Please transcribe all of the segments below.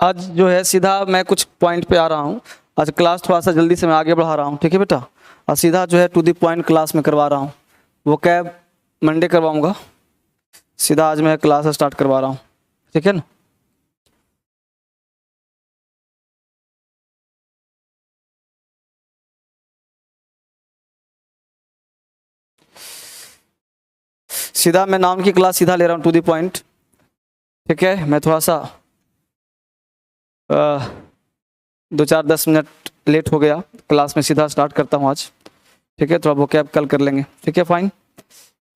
आज जो है सीधा मैं कुछ पॉइंट पे आ रहा हूँ। आज क्लास थोड़ा सा जल्दी से मैं आगे बढ़ा रहा हूँ, ठीक है बेटा। और सीधा जो है टू दी पॉइंट क्लास में करवा रहा हूँ। वो कैब मंडे करवाऊँगा, सीधा आज मैं क्लास स्टार्ट करवा रहा हूँ, ठीक है ना। सीधा मैं नाउन की क्लास सीधा ले रहा हूँ टू दी पॉइंट, ठीक है। मैं थोड़ा सा 2-4-10 मिनट लेट हो गया, क्लास में सीधा स्टार्ट करता हूँ आज, ठीक है। थोड़ा वो कैब कल कर लेंगे, ठीक है, फाइन।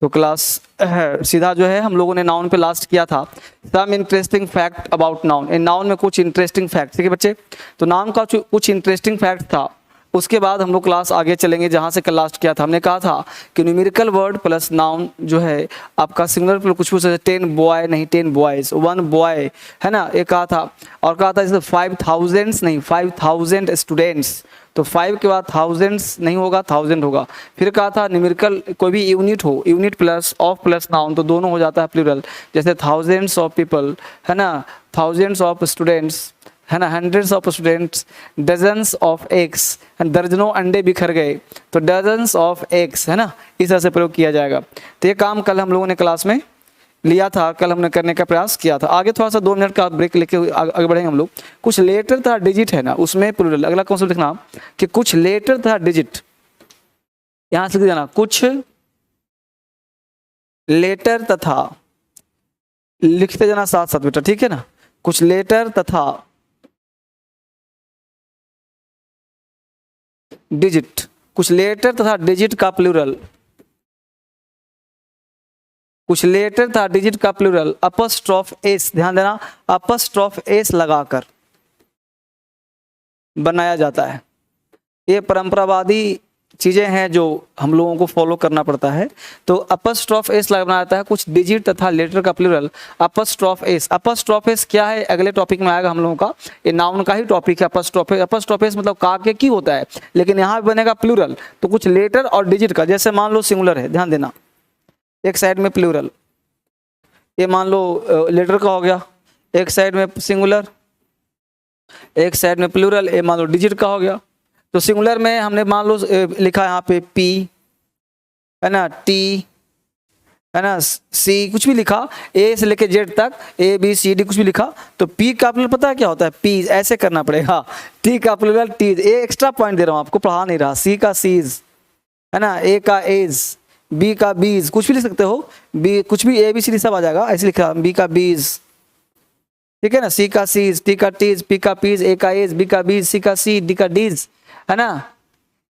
तो क्लास सीधा जो है हम लोगों ने नाउन पे लास्ट किया था। Some interesting fact about noun. इन नाउन में कुछ इंटरेस्टिंग फैक्ट, ठीक है बच्चे। तो नाउन का कुछ इंटरेस्टिंग फैक्ट था। उसके बाद हम लोग क्लास आगे चलेंगे जहाँ से कल लास्ट किया था। हमने कहा था कि न्यूमेरिकल वर्ड प्लस नाउन जो है आपका सिंगुलर पर कुछ 10 बॉय नहीं 10 बॉयज, 1 बॉय, है ना, ये कहा था। और कहा था इसमें 5000 नहीं 5000 स्टूडेंट्स। तो 5 के बाद थाउजेंड्स नहीं होगा, 1000 होगा। फिर कहा था न्यूमेरिकल कोई भी यूनिट हो, unit plus of plus noun तो दोनों हो जाता है प्लूरल। जैसे थाउजेंड्स ऑफ पीपल, है ना, थाउजेंड्स ऑफ स्टूडेंट्स, है ना, hundreds of students, dozens of eggs, दर्जनों अंडे बिखर गए तो डजन्स ऑफ एग्स, है ना, इस तरह से प्रयोग किया जाएगा। तो ये काम कल हम लोगों ने क्लास में लिया था, कल हमने करने का प्रयास किया था। आगे थोड़ा सा 2 मिनट का ब्रेक लेके आगे बढ़ेंगे हम लोग। कुछ लेटर तथा डिजिट है ना, उसमें प्लूरल। अगला कॉन्सेप्ट लिखना कि कुछ लेटर तथा डिजिट, यहां से लिख देना कुछ लेटर तथा, लिखते जाना साथ साथ बेटा, ठीक है ना। कुछ लेटर तथा डिजिट, कुछ लेटर तथा डिजिट का प्लूरल, कुछ लेटर था डिजिट का प्लूरल अपस्ट्रॉफ एस, ध्यान देना, अपस्ट्रॉफ एस लगाकर बनाया जाता है। ये परंपरावादी चीजें हैं जो हम लोगों को फॉलो करना पड़ता है। तो अपस्ट्रॉफ एस लगाया जाता है कुछ डिजिट तथा लेटर का प्लूरल अपस्ट्रॉफ एस। अपस्ट्रॉफ एस क्या है, अगले टॉपिक में आएगा हम लोगों का। ये नाउन का ही टॉपिक है अपस्ट्रॉफ एस। अपस्ट्रॉफ एस मतलब का के की होता है, लेकिन यहाँ पे बनेगा प्लूरल। तो कुछ लेटर और डिजिट का, जैसे मान लो सिंगुलर है, ध्यान देना, एक साइड में प्लूरल, ये मान लो लेटर का हो गया, एक साइड में सिंगुलर, एक साइड में प्लूरल, ये मान लो डिजिट का हो गया। तो सिंगुलर में हमने मान लो लिखा यहाँ पे पी, है ना, टी, है ना, सी, कुछ भी लिखा, ए से लेके जेड तक, ए बी सी डी कुछ भी लिखा। तो पी का प्लूरल पता है क्या होता है, पी, ऐसे करना पड़ेगा। टी का प्लूरल टीज, ये एक्स्ट्रा पॉइंट दे रहा हूँ आपको, पढ़ा नहीं रहा। सी का सीज, है ना, ए का एज, बी का बीज, कुछ भी लिख सकते हो, बी कुछ भी, ए बी सी डी सब आ जाएगा, ऐसे लिखा, बी का बीज, ठीक है ना, सी का सीज, टी का टीज, पी का पीज, ए का एज, बी का बीज, सी का सी, डी का डीज, है ना,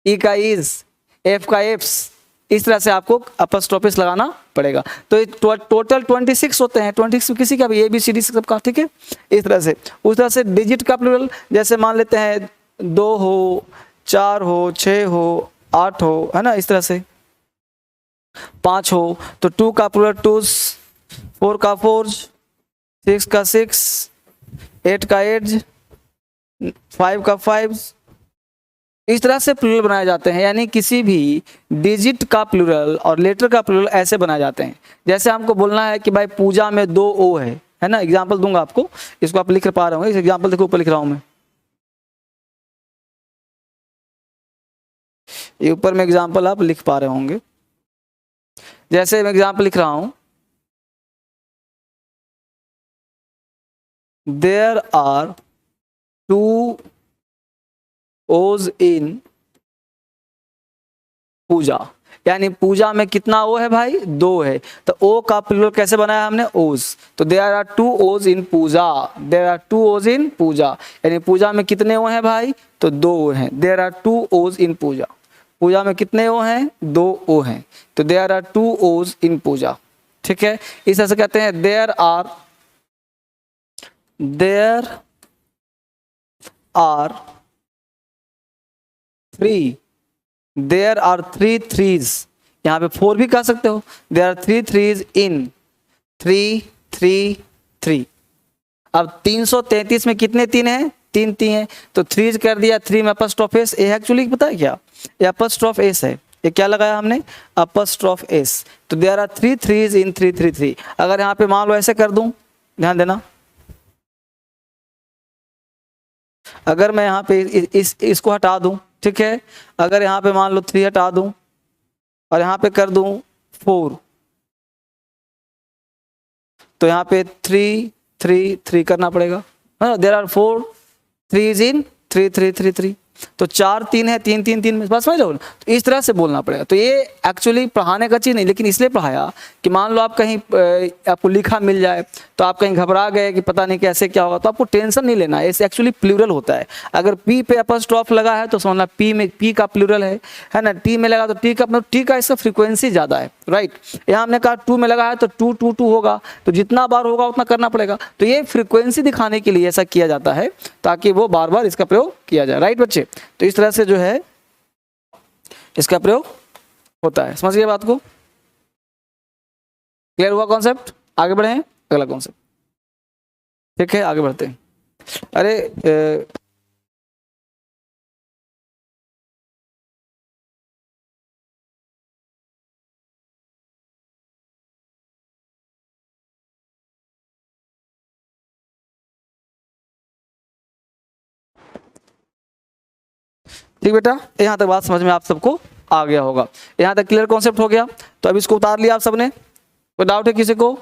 ई का इज, एफ का एफ्स। इस तरह से आपको अपस्ट्रोफिस लगाना पड़ेगा। तो टोटल 26 होते हैं, 26 किसी का भी, ए बी सी डी सबका, ठीक है। इस तरह से, उस तरह से डिजिट का प्लूरल, जैसे मान लेते हैं 2 हो, 4 हो, 6 हो, 8 हो, है ना, इस तरह से 5 हो तो 2 का प्लूरल टूज, 4 का फोर्ज, 6 का 6, 8 का एड्ज, 5 का 5। इस तरह से प्लूरल बनाए जाते हैं, यानी किसी भी डिजिट का प्लूरल और लेटर का प्लूरल ऐसे बनाए जाते हैं। जैसे हमको बोलना है कि भाई पूजा में 2 ओ है ना, एग्जाम्पल दूंगा आपको, इसको आप लिख पा रहे होंगे। इस एग्जाम्पल देखो ऊपर लिख रहा हूं मैं, ये ऊपर में एग्जाम्पल आप लिख पा रहे होंगे। जैसे मैं एग्जाम्पल लिख रहा हूं, देयर आर 2 ओज इन पूजा, यानी पूजा में कितना ओ है भाई, 2 है। तो ओ का प्लूरल कैसे बनाया हमने, ओज। तो देयर आर 2 ओज इन पूजा, देयर आर 2 ओज इन पूजा, यानी पूजा में कितने ओ हैं भाई, तो 2 ओ हैं। देयर आर 2 ओज इन पूजा, पूजा में कितने ओ हैं, 2 ओ हैं। तो देयर आर 2 ओज इन पूजा, ठीक है। इस तरह से कहते हैं there are 3, there are 3 threes, यहाँ पे 4 भी कह सकते हो। There are 3 threes in 3 3 3। अब 333 में कितने 3 हैं, 3 3 है, तो 3 कर दिया, 3 में अपस्ट्रोफ एस। ये एक्चुअली पता है क्या, ये अपस्ट्रोफ एस है। ये क्या लगाया हमने, अपस्ट्रोफ एस। तो देयर आर 3 थ्रीज इन 3 3 3। अगर यहाँ पे मान लो ऐसे कर दूं, ध्यान देना, अगर मैं यहाँ पे इसको हटा दूं, ठीक है, अगर यहाँ पे मान लो 3 हटा दूं और यहाँ पे कर दूं 4, तो यहाँ पे 3 3 3 करना पड़ेगा, है। देयर आर 4 3 इन 3 3 3 3, तो 4 3 है, 3 3 3 बस समझ जाओ। तो इस तरह से बोलना पड़ेगा। तो ये एक्चुअली पढ़ाने का चीज़ नहीं, लेकिन इसलिए पढ़ाया कि मान लो आप कहीं आपको लिखा मिल जाए तो आप कहीं घबरा गए कि पता नहीं कैसे क्या होगा, तो आपको टेंशन नहीं लेना है। इसे एक्चुअली प्लूरल होता है। अगर पी पे अपॉस्ट्रोफ लगा है तो समझना पी में पी का प्लूरल है ना। टी में लगा तो टी का, मतलब टी का इसका फ्रीक्वेंसी ज़्यादा है, राइट। यहाँ हमने कहा 2 में लगा है तो 2 2 2 होगा, तो जितना बार होगा उतना करना पड़ेगा। तो ये फ्रीक्वेंसी दिखाने के लिए ऐसा किया जाता है ताकि वो बार बार इसका प्रयोग किया जाए, राइट बच्चे। तो इस तरह से जो है इसका प्रयोग होता है। समझ गए बात को? क्लियर हुआ कॉन्सेप्ट? आगे बढ़े अगला कॉन्सेप्ट, ठीक है, आगे बढ़ते हैं। अरे ठीक बेटा, यहाँ तक बात समझ में आप सबको आ गया होगा। यहाँ तक क्लियर कॉन्सेप्ट हो गया। तो अब इसको उतार लिया आप सबने, कोई डाउट है किसी को?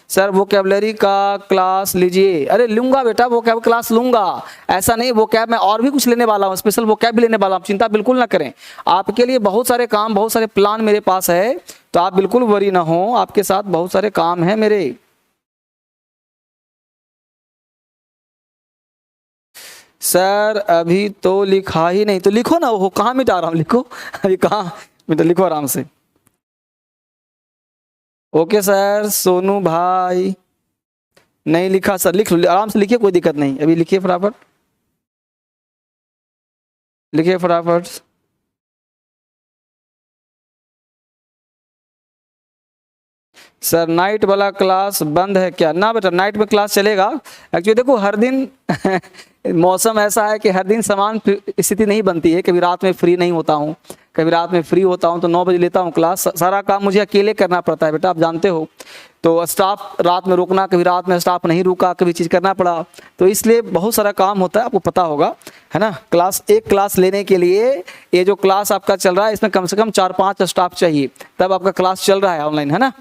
सर वोकैबुलरी का क्लास लीजिए। अरे लूंगा बेटा, वोकैब क्लास लूंगा, ऐसा नहीं। वोकैब मैं और भी कुछ लेने वाला हूँ, स्पेशल वोकैब भी लेने वाला हूँ, चिंता बिल्कुल ना करें। आपके लिए बहुत सारे काम, बहुत सारे प्लान मेरे पास है, तो आप बिल्कुल वरी ना हो, आपके साथ बहुत सारे काम हैं मेरे। सर अभी तो लिखा ही नहीं, तो लिखो ना, वो कहाँ मिटा रहा हूँ, लिखो अभी कहाँ मिटा, लिखो आराम से। ओके सर, सोनू भाई नहीं लिखा सर, लिख लो आराम से, लिखिए, कोई दिक्कत नहीं, अभी लिखिए फटाफट, लिखिए फटाफट। सर नाइट वाला क्लास बंद है क्या? ना बेटा, नाइट में क्लास चलेगा। एक्चुअली देखो हर दिन मौसम ऐसा है कि हर दिन समान स्थिति नहीं बनती है। कभी रात में फ्री नहीं होता हूँ, कभी रात में फ्री होता हूँ, तो 9 बजे लेता हूँ क्लास। सारा काम मुझे अकेले करना पड़ता है बेटा, आप जानते हो। तो स्टाफ रात में रुकना, कभी रात में स्टाफ नहीं रुका, कभी चीज़ करना पड़ा, तो इसलिए बहुत सारा काम होता है, आपको पता होगा, है ना। क्लास एक क्लास लेने के लिए, ये जो क्लास आपका चल रहा है इसमें कम से कम 4-5 स्टाफ चाहिए, तब आपका क्लास चल रहा है ऑनलाइन, है ना।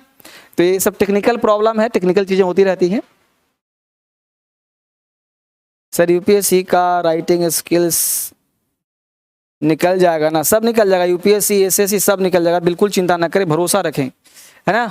तो ये सब टेक्निकल प्रॉब्लम है, टेक्निकल चीज़ें होती रहती हैं। सर यूपीएससी का राइटिंग स्किल्स निकल जाएगा ना? सब निकल जाएगा, यूपीएससी एसएससी सब निकल जाएगा, बिल्कुल चिंता ना करें, भरोसा रखें, है ना।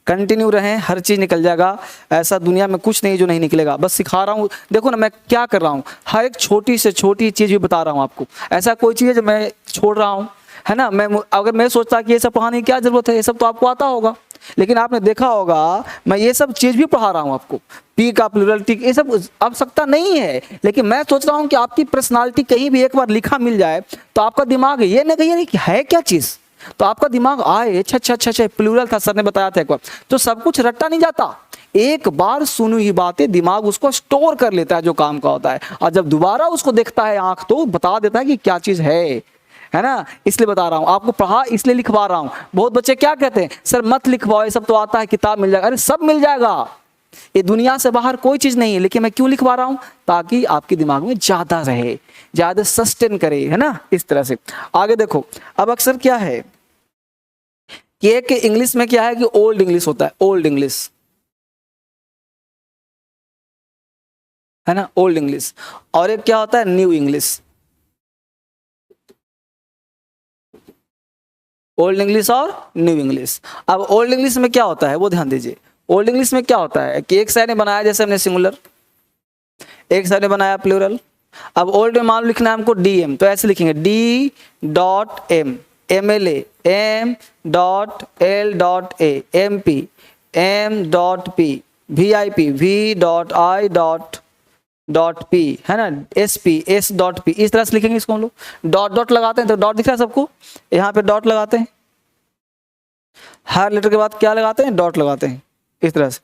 कंटिन्यू रहें, हर चीज़ निकल जाएगा। ऐसा दुनिया में कुछ नहीं जो नहीं निकलेगा, बस सिखा रहा हूँ। देखो ना मैं क्या कर रहा हूँ, हर एक छोटी से छोटी चीज़ भी बता रहा हूँ आपको। ऐसा कोई चीज़ है जो मैं छोड़ रहा हूँ, है ना। मैं अगर मैं सोचता कि ये सब पढ़ाने की क्या ज़रूरत है, ये सब तो आपको आता होगा, लेकिन आपने देखा होगा मैं ये सब चीज़ भी पढ़ा रहा हूँ आपको। पी का प्लूरल, टी, ये सब आवश्यकता नहीं है, लेकिन मैं सोच रहा हूँ कि आपकी पर्सनालिटी कहीं भी एक बार लिखा मिल जाए तो आपका दिमाग ये नहीं कहिए कि है क्या चीज़, तो आपका दिमाग आए अच्छा अच्छा अच्छा अच्छा प्लूरल था, सर ने बताया था एक बार। तो सब कुछ रट्टा नहीं जाता, एक बार सुनी हुई बातें दिमाग उसको स्टोर कर लेता है जो काम का होता है, और जब दोबारा उसको देखता है आंख तो बता देता है कि क्या चीज़ है ना। इसलिए बता रहा हूँ आपको, पढ़ा इसलिए लिखवा रहा हूँ। बहुत बच्चे क्या कहते हैं, सर मत लिखवाओ, ये सब तो आता है, किताब मिल जाएगा। अरे सब मिल जाएगा, ये दुनिया से बाहर कोई चीज़ नहीं है, लेकिन मैं क्यों लिखवा रहा हूँ, ताकि आपके दिमाग में ज़्यादा रहे, ज़्यादा सस्टेन करे, है ना। इस तरह से आगे देखो। अब अक्सर क्या है कि एक इंग्लिश में क्या है कि ओल्ड इंग्लिश होता है, ओल्ड इंग्लिश, है ना, ओल्ड इंग्लिश, और एक क्या होता है न्यू इंग्लिश। ओल्ड इंग्लिश और न्यू इंग्लिश। अब ओल्ड इंग्लिश में क्या होता है वो ध्यान दीजिए। ओल्ड इंग्लिश में क्या होता है कि एक साइड ने बनाया, जैसे हमने सिंगुलर, एक साइड ने बनाया प्लूरल। अब ओल्ड में मान लो लिखना है हमको डीएम, तो ऐसे लिखेंगे D dot M, M L M dot L dot A, M P M dot P, V I P V dot I dot P, है ना, S P S dot P. इस तरह से लिखेंगे इसको हम लोग। डॉट डॉट लगाते हैं तो डॉट दिख रहा है सबको, यहाँ पे डॉट लगाते हैं, हर लेटर के बाद क्या लगाते हैं, डॉट लगाते हैं, इस तरह से,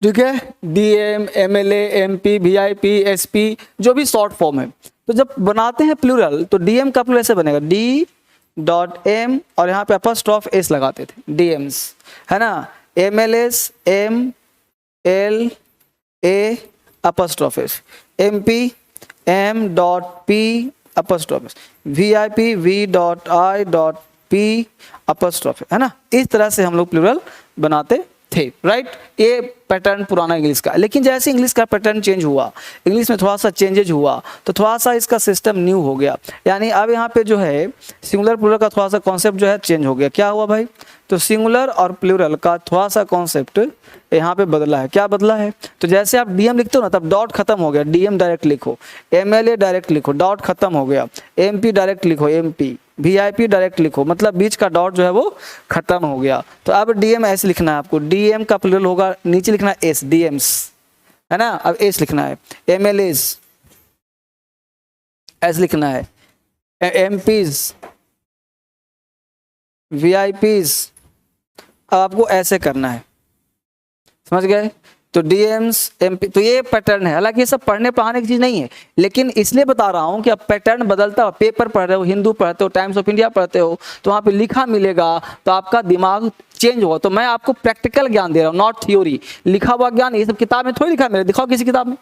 ठीक है। D M, M L M P, V I P, S P, जो भी शॉर्ट फॉर्म है। तो जब बनाते हैं प्लूरल तो डीएम का प्लूरल ऐसे बनेगा, डी डॉट एम, और यहाँ पे अपॉस्ट्रोफ एस लगाते थे, डीएम्स, है ना। M L S, M L A apostrophe S, MP M dot P apostrophe S, VIP V dot I dot P apostrophe, है ना। इस तरह से हम लोग प्लूरल बनाते थे, राइट। ये पैटर्न पुराना इंग्लिश का। लेकिन जैसे इंग्लिश का पैटर्न चेंज हुआ, इंग्लिश में थोड़ा सा चेंजेज हुआ, तो थोड़ा सा इसका सिस्टम न्यू हो गया। यानी अब यहाँ पे जो है सिंगुलर प्लूरल का थोड़ा सा कॉन्सेप्ट जो है चेंज हो गया। क्या हुआ भाई? तो सिंगुलर और प्लूरल का थोड़ा सा कॉन्सेप्ट यहाँ पे बदला है। क्या बदला है? तो जैसे आप DM लिखते हो ना, तब डॉट खत्म हो गया, DM डायरेक्ट लिखो, MLA डायरेक्ट लिखो, डॉट खत्म हो गया, MP डायरेक्ट लिखो, MP, VIP डायरेक्ट लिखो, मतलब बीच का डॉट जो है वो खत्म हो गया। तो अब DM ऐसे लिखना है आपको, DM का प्लूरल होगा, नीचे लिखना है S, DMs, है ना। अब S लिखना है, MLAs ऐसे लिखना है, MPs, VIPs, अब आपको ऐसे करना है, समझ गए। तो DMs MP, तो ये पैटर्न है। हालांकि ये सब पढ़ने पढ़ाने की चीज नहीं है, लेकिन इसलिए बता रहा हूं कि अब पैटर्न बदलता हो, पेपर पढ़ रहे हो, हिंदू पढ़ते हो, टाइम्स ऑफ इंडिया पढ़ते हो, तो वहां पे लिखा मिलेगा, तो आपका दिमाग चेंज होगा। तो मैं आपको प्रैक्टिकल ज्ञान दे रहा हूँ, नॉट थ्योरी। लिखा हुआ ज्ञान ये सब किताब में थोड़ी लिखा है, मेरे दिखाओ किसी किताब में।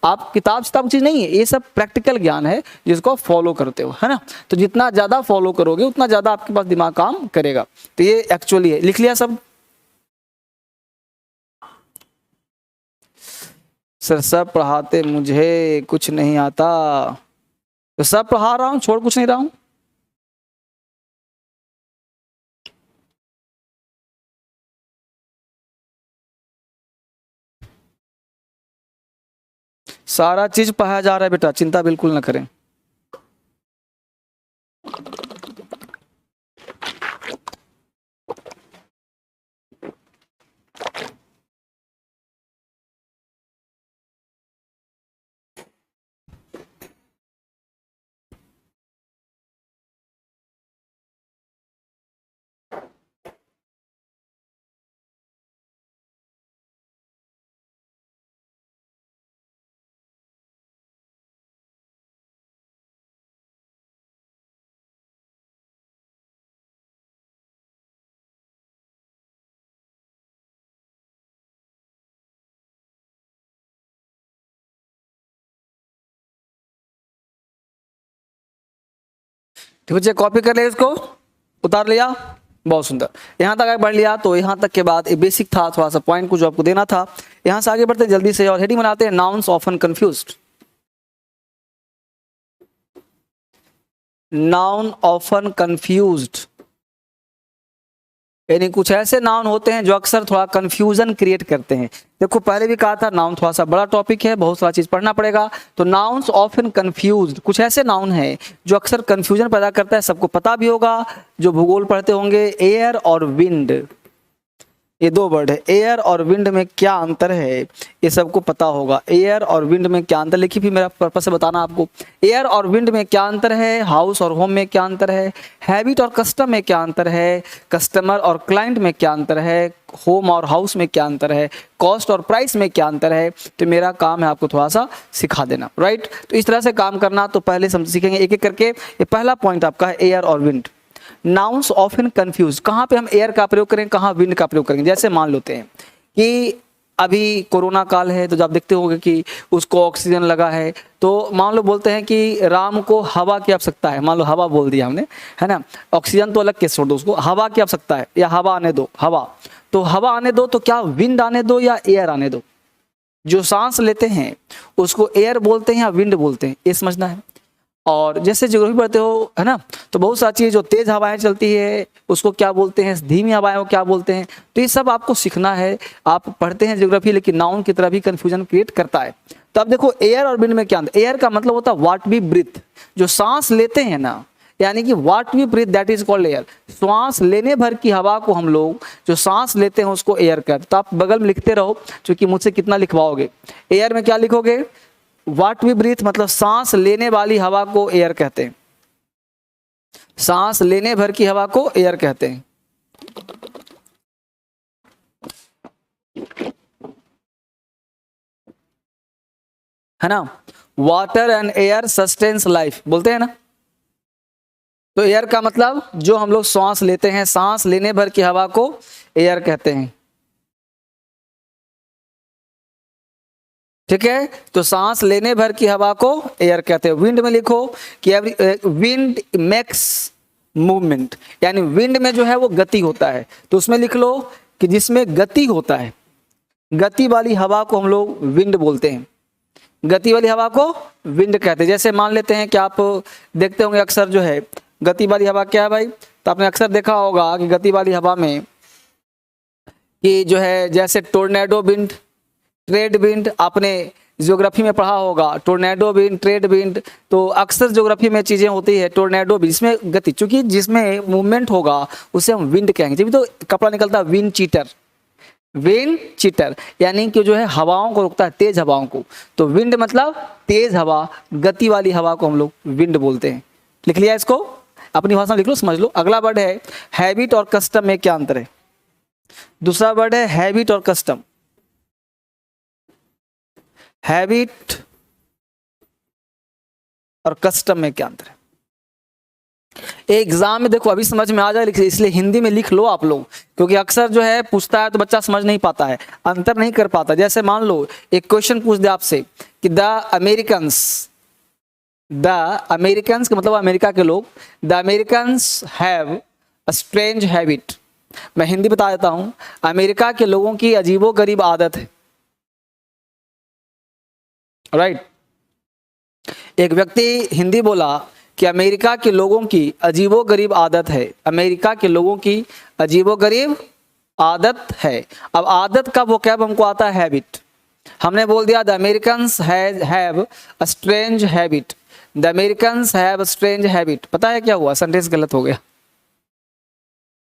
आप किताब चीज नहीं है, ये सब प्रैक्टिकल ज्ञान है जिसको फॉलो करते हो, है ना। तो जितना ज्यादा फॉलो करोगे उतना ज्यादा आपके पास दिमाग काम करेगा। तो ये एक्चुअली है। लिख लिया सब? सर सब पढ़ाते, मुझे कुछ नहीं आता। तो सब पढ़ा रहा हूं, छोड़ कुछ नहीं रहा हूं। सारा चीज पढ़ाया जा रहा है बेटा, चिंता बिल्कुल ना करें। तो बच्चे कॉपी कर ले, इसको उतार लिया, बहुत सुंदर। यहाँ तक आगे बढ़ लिया। तो यहाँ तक के बाद ये बेसिक था, थोड़ा सा पॉइंट को जो आपको देना था। यहाँ से आगे बढ़ते हैं जल्दी से और हेडिंग बनाते हैं, nouns often confused. Noun often confused, यानी कुछ ऐसे नाउन होते हैं जो अक्सर थोड़ा कंफ्यूजन क्रिएट करते हैं। देखो पहले भी कहा था, नाउन थोड़ा सा बड़ा टॉपिक है, बहुत सारा चीज पढ़ना पड़ेगा। तो नाउन्स ऑफन कंफ्यूज्ड, कुछ ऐसे नाउन है जो अक्सर कंफ्यूजन पैदा करता है। सबको पता भी होगा, जो भूगोल पढ़ते होंगे, एयर और विंड, ये दो वर्ड है। एयर और विंड में क्या अंतर है, ये सबको पता होगा। एयर और विंड में क्या अंतर, लिखी भी मेरा पर्पस है बताना आपको। एयर और विंड में क्या अंतर है, हाउस और होम में क्या अंतर है, हैबिट और कस्टम में क्या अंतर है, कस्टमर और क्लाइंट में क्या अंतर है, होम और हाउस में क्या अंतर है, कॉस्ट और प्राइस में क्या अंतर है। तो मेरा काम है आपको थोड़ा सा सिखा देना, राइट। तो इस तरह से काम करना। तो पहले हम सीखेंगे एक एक करके। ये पहला पॉइंट आपका है एयर और विंड। नाउन्स ऑफन कंफ्यूज, कहाँ पे हम एयर का प्रयोग करें, कहाँ विंड का प्रयोग करेंगे। जैसे मान लेते हैं कि अभी कोरोना काल है, तो जब आप देखते होंगे कि उसको ऑक्सीजन लगा है, तो मान लो बोलते हैं कि राम को हवा की आवश्यकता है। मान लो हवा बोल दिया हमने, है ना। ऑक्सीजन तो अलग केस छोड़ दो, उसको हवा की आवश्यकता है, या हवा आने दो, हवा। तो हवा आने दो, तो क्या विंड आने दो या एयर आने दो। जो सांस लेते हैं उसको एयर बोलते हैं या विंड बोलते हैं, ये समझना है। और जैसे ज्योग्राफी पढ़ते हो, है ना, तो बहुत सारी चीज़, जो तेज हवाएं चलती है उसको क्या बोलते हैं, धीमी हवाएं को क्या बोलते हैं। तो ये सब आपको सीखना है। आप पढ़ते हैं ज्योग्राफी, लेकिन नाउन की तरह भी कंफ्यूजन क्रिएट करता है। तो अब देखो एयर और विंड में क्या अंतर। एयर का मतलब होता है व्हाट वी ब्रीथ, जो सांस लेते हैं ना, यानी कि what we breathe that is called air. श्वास लेने भर की हवा को हम लोग जो सांस लेते हैं उसको एयर कहते हैं। तो आप बगल में लिखते रहो, क्योंकि मुझसे कितना लिखवाओगे। एयर में क्या लिखोगे, व्हाट वी ब्रीथ, मतलब सांस लेने वाली हवा को एयर कहते हैं। सांस लेने भर की हवा को एयर कहते हैं, है ना। Water and air sustains life बोलते हैं ना। तो एयर का मतलब जो हम लोग सांस लेते हैं, सांस लेने भर की हवा को एयर कहते हैं। ठीक है, तो सांस लेने भर की हवा को एयर कहते हैं। विंड में लिखो कि विंड मेक्स मूवमेंट, यानी विंड में जो है वो गति होता है, तो उसमें लिख लो कि जिसमें गति होता है, गति वाली हवा को हम लोग विंड बोलते हैं। गति वाली हवा को विंड कहते हैं। जैसे मान लेते हैं कि आप देखते होंगे अक्सर जो है गति वाली हवा क्या है भाई, तो आपने अक्सर देखा होगा कि गति वाली हवा में कि जो है जैसे टोर्नेडो विंड, ट्रेड विंड, आपने ज्योग्राफी में पढ़ा होगा टोर्नेडो विंड, ट्रेड विंड, तो अक्सर ज्योग्राफी में चीज़ें होती है टोर्नेडो विंड, जिसमें गति, चूंकि जिसमें मूवमेंट होगा उसे हम विंड कहेंगे। जब तो कपड़ा निकलता है विंड चीटर, विंड चीटर यानी कि जो है हवाओं को रोकता है, तेज हवाओं को, तो विंड मतलब तेज हवा, गति वाली हवा को हम लोग विंड बोलते हैं। लिख लिया इसको, अपनी भाषा में लिख लो, समझ लो। अगला वर्ड है हैबिट और कस्टम में क्या अंतर है। दूसरा वर्ड है हैबिट और कस्टम। हैबिट और कस्टम में क्या अंतर है। एग्जाम में देखो अभी समझ में आ जाए, इसलिए हिंदी में लिख लो आप लोग, क्योंकि अक्सर जो है पूछता है तो बच्चा समझ नहीं पाता है, अंतर नहीं कर पाता। जैसे मान लो एक क्वेश्चन पूछ दे आपसे कि द अमेरिकन्स का मतलब अमेरिका के लोग, the Americans have a strange habit. मैं हिंदी बता देता हूं, अमेरिका के लोगों की अजीबोगरीब आदत है। राइट, एक व्यक्ति हिंदी बोला कि अमेरिका के लोगों की अजीबोगरीब आदत है, अमेरिका के लोगों की अजीबोगरीब आदत है। अब आदत का वो क्या हमको आता है हैबिट। हमने बोल दिया the Americans have a strange habit, the Americans have a strange habit. पता है क्या हुआ, सेंटेंस गलत हो गया।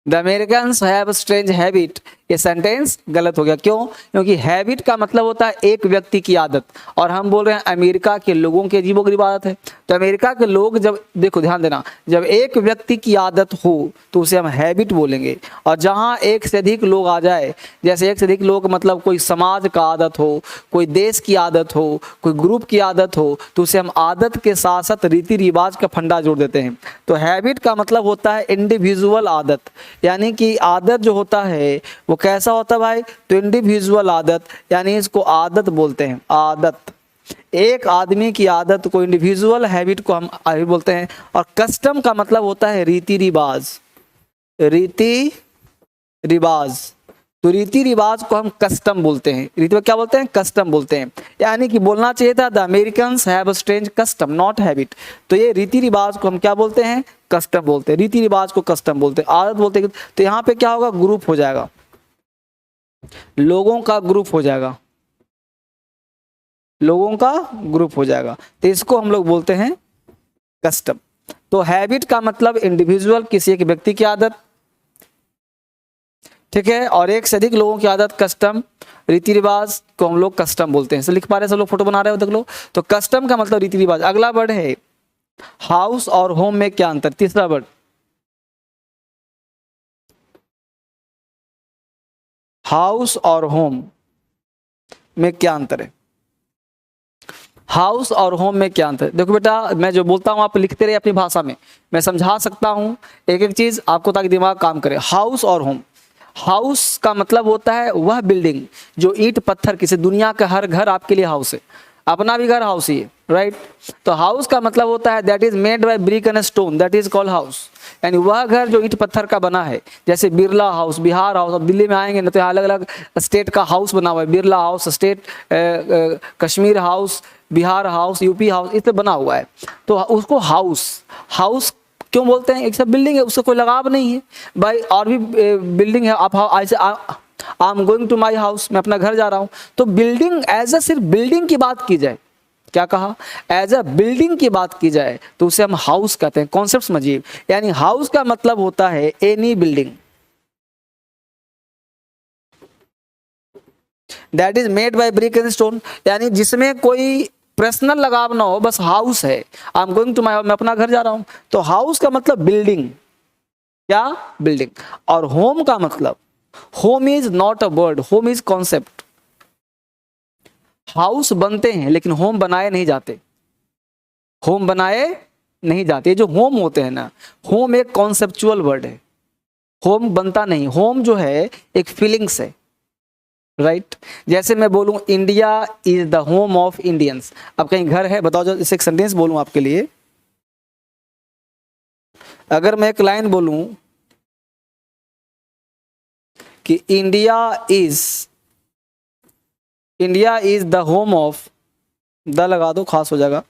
The Americans have a strange habit, ये सेंटेंस गलत हो गया। क्यों? क्योंकि हैबिट का मतलब होता है एक व्यक्ति की आदत, और हम बोल रहे हैं अमेरिका के लोगों की अजीबोगरीब आदत है। तो अमेरिका के लोग जब, देखो ध्यान देना, जब एक व्यक्ति की आदत हो तो उसे हम हैबिट बोलेंगे, और जहां एक से अधिक लोग आ जाए, जैसे एक से अधिक लोग मतलब कोई समाज का आदत हो, कोई देश की आदत हो, कोई ग्रुप की आदत हो, तो उसे हम आदत के साथ साथ रीति रिवाज का फंडा जोड़ देते हैं। तो हैबिट का मतलब होता है इंडिविजुअल आदत, यानी कि आदत जो होता है वो कैसा होता है भाई, तो इंडिविजुअल आदत, यानी इसको आदत बोलते हैं। आदत, एक आदमी की आदत को, इंडिविजुअल हैबिट को हम हैबिट बोलते हैं। और कस्टम का मतलब होता है रीति रिवाज, रीति रिवाज, तो रीति रिवाज को हम कस्टम बोलते हैं। रीति क्या बोलते हैं, कस्टम बोलते हैं। यानी कि बोलना चाहिए था the Americans have a strange custom not habit, तो ये रीति रिवाज को हम क्या बोलते हैं, कस्टम बोलते हैं। रीति रिवाज को कस्टम बोलते हैं, आदत बोलते हैं। तो यहाँ पे क्या होगा, ग्रुप हो जाएगा, लोगों का ग्रुप हो जाएगा, लोगों का ग्रुप हो जाएगा, तो इसको हम लोग बोलते हैं कस्टम। तो हैबिट का मतलब इंडिविजुअल, किसी एक व्यक्ति की आदत, ठीक है, और एक से अधिक लोगों की आदत कस्टम, रीति रिवाज को हम लोग कस्टम बोलते हैं। लिख पा रहे हैं सब लोग, फोटो बना रहे हो देख लो। तो कस्टम का मतलब रीति रिवाज। अगला वर्ड है हाउस और होम में क्या अंतर। तीसरा वर्ड हाउस और होम में क्या अंतर है। हाउस और होम में क्या अंतर है। देखो बेटा, मैं जो बोलता हूं आप लिखते रहिए अपनी भाषा में, मैं समझा सकता हूं एक एक चीज आपको, ताकि दिमाग काम करे। हाउस और होम, हाउस का मतलब होता है वह बिल्डिंग जो ईंट पत्थर, किसी दुनिया का हर घर आपके लिए हाउस है, अपना भी घर हाउस ही है, राइट। तो हाउस का मतलब होता है that is made by brick and stone, that is called house, यानी वह घर जो ईंट पत्थर का बना है। जैसे बिरला हाउस, बिहार हाउस, अब दिल्ली में आएंगे ना तो अलग अलग स्टेट का हाउस बना हुआ है, Birla house state, Kashmir house, Bihar house, UP house, इस पर बना हुआ है। तो उसको हाउस, हाउस क्यों बोलते हैं, एक सब बिल्डिंग है, उससे कोई लगाव नहीं है भाई। और भी बिल्डिंग है, आप ऐसे I am going to my house, मैं अपना घर जा रहा हूं। तो बिल्डिंग एज ए, सिर्फ बिल्डिंग की बात की जाए, क्या कहा, एज अ बिल्डिंग की बात की जाए तो उसे हम हाउस कहते हैं। कॉन्सेप्ट समझिए, यानी हाउस का मतलब होता है any building that is made by brick and stone, यानी जिसमें कोई पर्सनल लगाव ना हो, बस हाउस है। I am going to my, मैं अपना घर जा रहा हूं, तो हाउस का मतलब बिल्डिंग, क्या, बिल्डिंग। और होम का मतलब, home is not a word, home is concept. House बनते हैं लेकिन होम बनाए नहीं जाते, होम बनाए नहीं जाते। जो होम होते हैं ना, होम एक कॉन्सेप्चुअल वर्ड है, होम बनता नहीं। होम जो है एक फीलिंग्स है, राइट। जैसे मैं बोलूं India is the home of Indians, अब कहीं घर है बताओ, जो इसे एक सेंटेंस बोलूं आपके लिए, अगर मैं एक लाइन बोलूं कि India is the home of, the लगा दो खास हो जाएगा,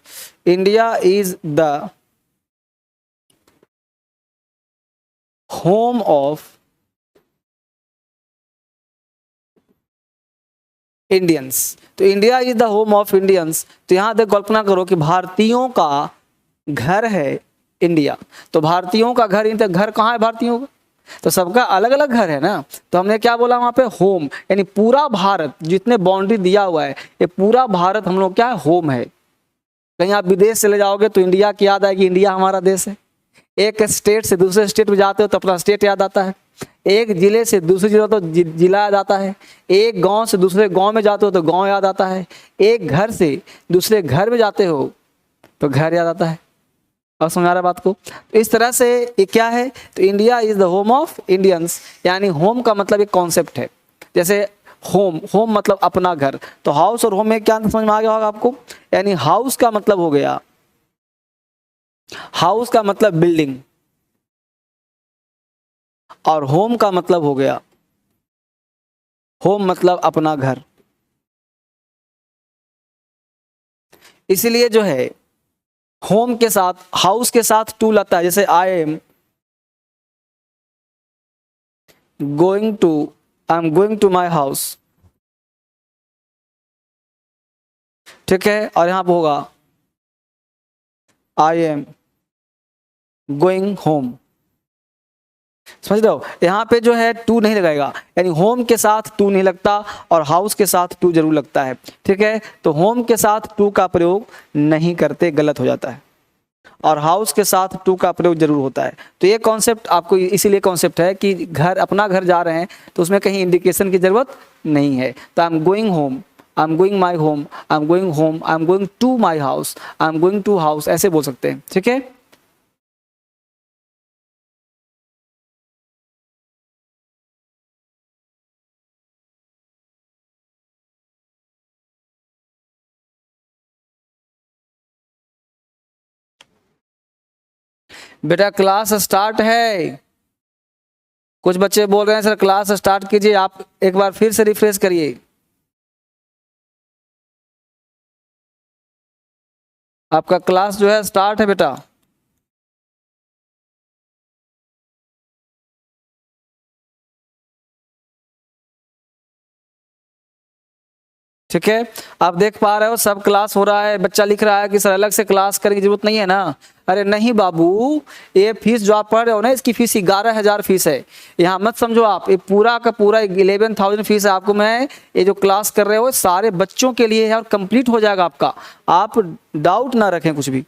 India is the home of Indians, तो India is the home of Indians, तो यहां तक कल्पना करो कि भारतीयों का घर है इंडिया, तो भारतीयों का घर, घर कहाँ है भारतीयों का, तो सबका अलग अलग घर है ना, तो हमने क्या बोला वहां पे, होम, यानी पूरा भारत जितने बाउंड्री दिया हुआ है, ये पूरा भारत हम लोग क्या है, होम है। कहीं आप विदेश चले जाओगे तो इंडिया की याद आएगी, इंडिया हमारा देश है। एक स्टेट से दूसरे स्टेट में जाते हो तो अपना स्टेट याद आता है, एक जिले से दूसरे जिले तो जिला याद आता है, एक गांव से दूसरे गांव में जाते हो तो गांव याद आता है, एक घर से दूसरे घर में जाते हो तो घर याद आता है। और समझ आ रहा बात को, तो इस तरह से ये क्या है, तो India is the home of Indians, यानी होम का मतलब एक कॉन्सेप्ट है। जैसे होम मतलब अपना घर, तो हाउस और होम में क्या समझ में आ गया होगा आपको, यानी हाउस का मतलब हो गया, हाउस का मतलब बिल्डिंग, और होम का मतलब हो गया, होम मतलब अपना घर। इसलिए जो है होम के साथ, हाउस के साथ टू लगता है, जैसे I am going to my house, ठीक है, और यहां पर होगा आई एम गोइंग होम, समझ रहे हो, यहाँ पे जो है टू नहीं लगाएगा, यानी होम के साथ टू नहीं लगता और हाउस के साथ टू जरूर लगता है, ठीक है, तो होम के साथ टू का प्रयोग नहीं करते, गलत हो जाता है, और हाउस के साथ टू का प्रयोग जरूर होता है। तो ये कॉन्सेप्ट आपको इसीलिए कॉन्सेप्ट है कि घर, अपना घर जा रहे हैं तो उसमें कहीं इंडिकेशन की जरूरत नहीं है, तो I am going home, I am going my home, I am going home, I am going to my house, I am going to house, ऐसे बोल सकते हैं, ठीक है। बेटा क्लास स्टार्ट है, कुछ बच्चे बोल रहे हैं सर क्लास स्टार्ट कीजिए, आप एक बार फिर से रिफ्रेश करिए, आपका क्लास जो है स्टार्ट है बेटा। ठीक है, आप देख पा रहे हो सब क्लास हो रहा है, बच्चा लिख रहा है कि सर अलग से क्लास करने की जरूरत नहीं है ना, अरे नहीं बाबू, ये फीस जो आप पढ़ रहे हो ना, इसकी फीस 11,000 फीस है, यहाँ मत समझो आप, ये पूरा का पूरा 11,000 फीस है आपको, मैं ये जो क्लास कर रहे हो सारे बच्चों के लिए है और कंप्लीट हो जाएगा आपका, आप डाउट ना रखें कुछ भी।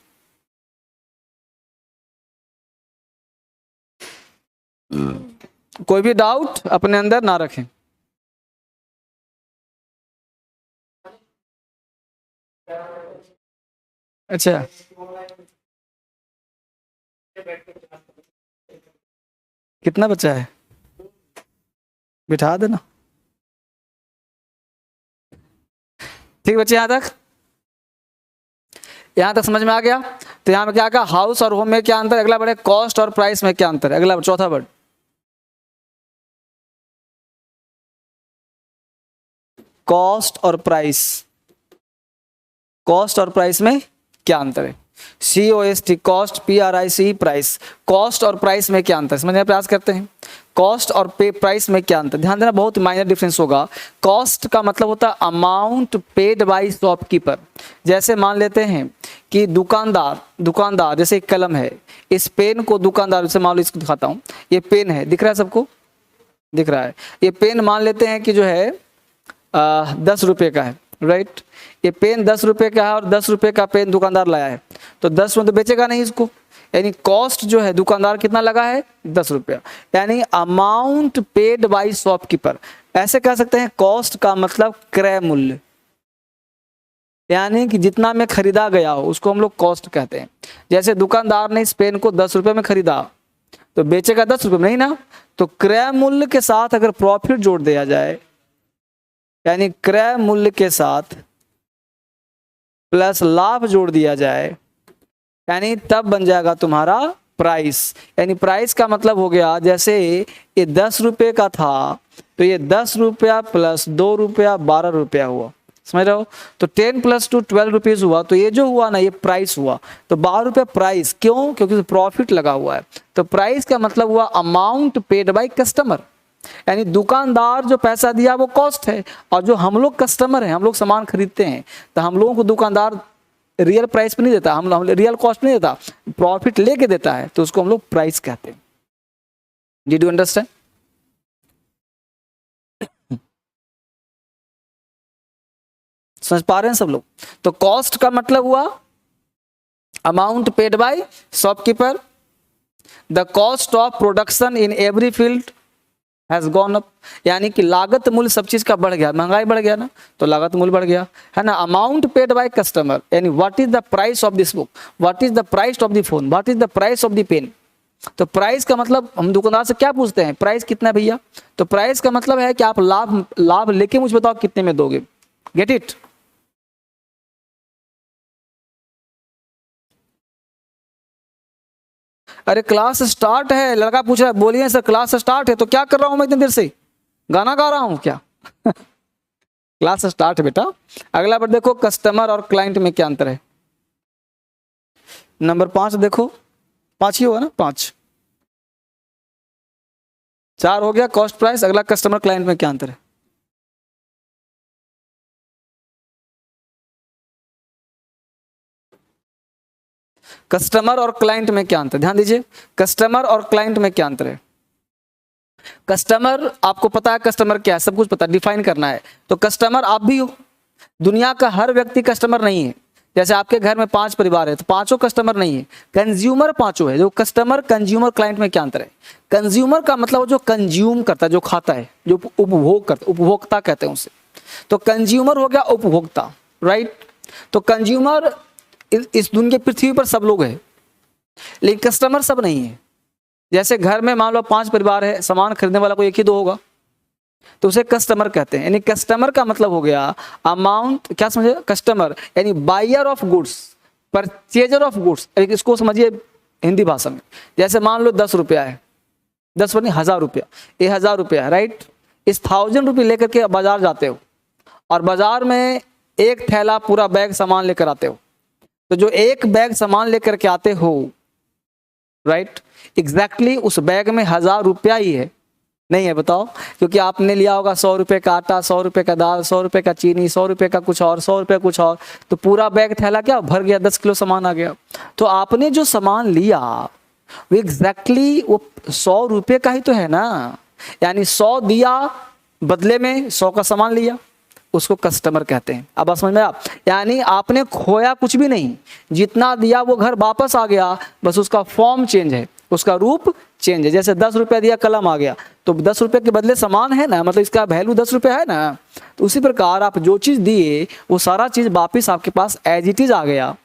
कोई भी डाउट अपने अंदर ना रखें। अच्छा, कितना बच्चा है, बिठा देना। ठीक बच्चे, यहां तक समझ में आ गया। तो यहां में क्या कहा, हाउस और होम में क्या अंतर, अगला बढ़े कॉस्ट और प्राइस में क्या अंतर है, अगला चौथा वर्ड कॉस्ट और प्राइस, कॉस्ट और प्राइस में क्या अंतर है, COST cost, PRIC price, cost और प्राइस में क्या अंतर, समझने का प्रयास करते हैं। कॉस्ट और प्राइस में क्या अंतर, ध्यान देना, बहुत माइनर डिफरेंस होगा। कॉस्ट का मतलब होता है अमाउंट पेड बाय शॉपकीपर, जैसे मान लेते हैं कि दुकानदार जैसे एक कलम है, इस पेन को दुकानदार, जैसे मान लो इसको दिखाता हूँ, ये पेन है, दिख रहा है सबको, दिख रहा है, ये पेन मान लेते हैं कि जो है 10 रुपये का है, राइट, ये पेन 10 रुपये का है और 10 रुपये का पेन दुकानदार लाया है, तो 10 में तो बेचेगा नहीं इसको, यानी कॉस्ट जो है दुकानदार कितना लगा है, 10 रुपया, यानी अमाउंट पेड बाय शॉपकीपर। ऐसे कह सकते हैं कॉस्ट का मतलब क्रय मूल्य, यानी कि जितना में खरीदा गया हो उसको हम लोग कॉस्ट कहते हैं। जैसे दुकानदार ने इस पेन को 10 रुपये में खरीदा तो बेचेगा 10 रुपये में नहीं ना, तो क्रय मूल्य के साथ अगर प्रॉफिट जोड़ दिया जाए, यानी क्रय मूल्य के साथ प्लस लाभ जोड़ दिया जाए, यानी तब बन जाएगा तुम्हारा प्राइस। यानी प्राइस का मतलब हो गया, जैसे ये 10 रुपये का था तो ये 10 रुपया प्लस 2 रुपया 12 रुपया हुआ, समझ रहे हो। तो 10 + 2 12 रुपीज हुआ, तो ये जो हुआ ना ये प्राइस हुआ। तो 12 रुपया प्राइस, क्यों? क्योंकि प्रॉफिट लगा हुआ है। तो प्राइस का मतलब हुआ अमाउंट पेड बाय कस्टमर, यानी दुकानदार जो पैसा दिया वो कॉस्ट है, और जो हम लोग कस्टमर हैं, हम लोग सामान खरीदते हैं, तो हम लोगों को दुकानदार रियल प्राइस पे नहीं देता, हम रियल कॉस्ट नहीं देता, प्रॉफिट लेके देता है, तो उसको हम लोग प्राइस कहते हैं। Did you understand? समझ पा रहे हैं सब लोग? तो कॉस्ट का मतलब हुआ amount paid by shopkeeper, the cost of production in every field has gone up, यानी कि लागत मूल्य सब चीज का बढ़ गया, महंगाई बढ़ गया ना, तो लागत मूल्य बढ़ गया, है ना। अमाउंट पेड बाय कस्टमर, यानी what is the price of this book, what is the price of the phone, what is the price of the pen. तो प्राइस का मतलब हम दुकानदार से क्या पूछते हैं, प्राइस कितना है भैया। तो प्राइस का मतलब है कि आप लाभ लेके मुझे बताओ कितने में दोगे। Get it? अरे क्लास स्टार्ट है, लड़का पूछ रहा है, बोलिए सर क्लास स्टार्ट है। तो क्या कर रहा हूं मैं इतनी देर से, गाना गा रहा हूं क्या? क्लास स्टार्ट है बेटा। अगला बार देखो, कस्टमर और क्लाइंट में क्या अंतर है। नंबर 5 देखो, 5 ही होगा ना, 5 4 हो गया कॉस्ट प्राइस। अगला कस्टमर क्लाइंट में क्या अंतर है। कस्टमर और क्लाइंट में क्या अंतर, ध्यान दीजिए, कस्टमर और क्लाइंट में क्या अंतर है। कस्टमर, आपको पता है कस्टमर क्या है, सब कुछ पता है, डिफाइन करना है। तो कस्टमर आप भी हो, दुनिया का हर व्यक्ति कस्टमर नहीं है। जैसे आपके घर में 5 परिवार है तो 5 कस्टमर नहीं है, कंज्यूमर 5 है। जो कस्टमर, कंज्यूमर, क्लाइंट में क्या अंतर है। कंज्यूमर का मतलब जो कंज्यूम करता है, जो खाता है, जो उपभोग करता, उपभोक्ता कहते हैं उसे। तो कंज्यूमर हो गया उपभोक्ता, राइट। तो कंज्यूमर इस दुनिया पृथ्वी पर सब लोग हैं, लेकिन कस्टमर सब नहीं है। जैसे घर में मान लो 5 परिवार है, सामान खरीदने वाला कोई 1 ही 2 होगा, तो उसे कस्टमर कहते हैं। यानी कस्टमर का मतलब हो गया अमाउंट, क्या समझे, कस्टमर यानी buyer of goods, purchaser of goods. इसको समझिए हिंदी भाषा में, जैसे मान लो 10 रुपया है, 10 नहीं 1000 रुपया, ये 1000 रुपया है, राइट। इस 1000 रुपये लेकर के बाजार जाते हो, और बाजार में एक थैला पूरा बैग सामान लेकर आते हो। तो जो एक बैग सामान लेकर के आते हो, राइट, एग्जैक्टली उस बैग में 1000 रुपया ही है, नहीं है बताओ। क्योंकि आपने लिया होगा 100 रुपये का आटा, 100 रुपये का दाल, 100 रुपये का चीनी, 100 रुपये का कुछ और, 100 रुपये कुछ और, तो पूरा बैग थैला क्या भर गया, 10 किलो सामान आ गया। तो आपने जो सामान लिया वो एग्जैक्टली वो 100 रुपये का ही तो है ना, यानी 100 दिया बदले में 100 का सामान लिया, उसको कस्टमर कहते हैं। अब समझ में आप, यानी आपने खोया कुछ भी नहीं, जितना दिया वो घर वापस आ गया, बस उसका फॉर्म चेंज है, उसका रूप चेंज है। जैसे 10 रुपया दिया, कलम आ गया, तो 10 रुपये के बदले सामान है ना, मतलब इसका वैल्यू 10 रुपये है ना। तो उसी प्रकार आप जो चीज़ दिए वो सारा चीज़ वापिस आपके पास एज इट इज़ आ गया,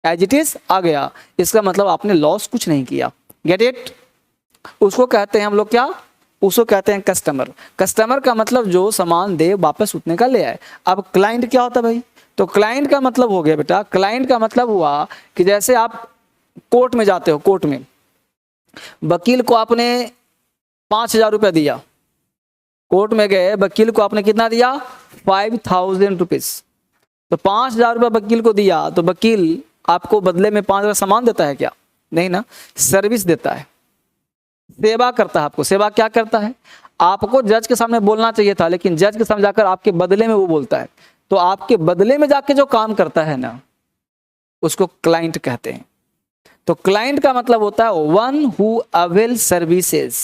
एज इट इज़ आ गया। इसका मतलब आपने लॉस कुछ नहीं किया। Get it? उसको कहते हैं हम लोग क्या, उसको कहते हैं कस्टमर। कस्टमर का मतलब जो सामान दे वापस उतने का ले आए। अब क्लाइंट क्या होता है भाई, तो क्लाइंट का मतलब हो गया बेटा, क्लाइंट का मतलब हुआ कि जैसे आप कोर्ट में जाते हो, कोर्ट में वकील को आपने 5000 रुपया दिया, कोर्ट में गए, वकील को आपने कितना दिया, 5000 रुपीज। तो 5000 रुपया वकील को दिया, तो वकील आपको बदले में 5000 सामान देता है क्या, नहीं ना, सर्विस देता है, सेवा करता है आपको। सेवा क्या करता है, आपको जज के सामने बोलना चाहिए था, लेकिन जज के सामने जाकर आपके बदले में वो बोलता है। तो आपके बदले में जाके जो काम करता है ना, उसको क्लाइंट कहते हैं। तो क्लाइंट का मतलब होता है वन हु अवेल सर्विसेज,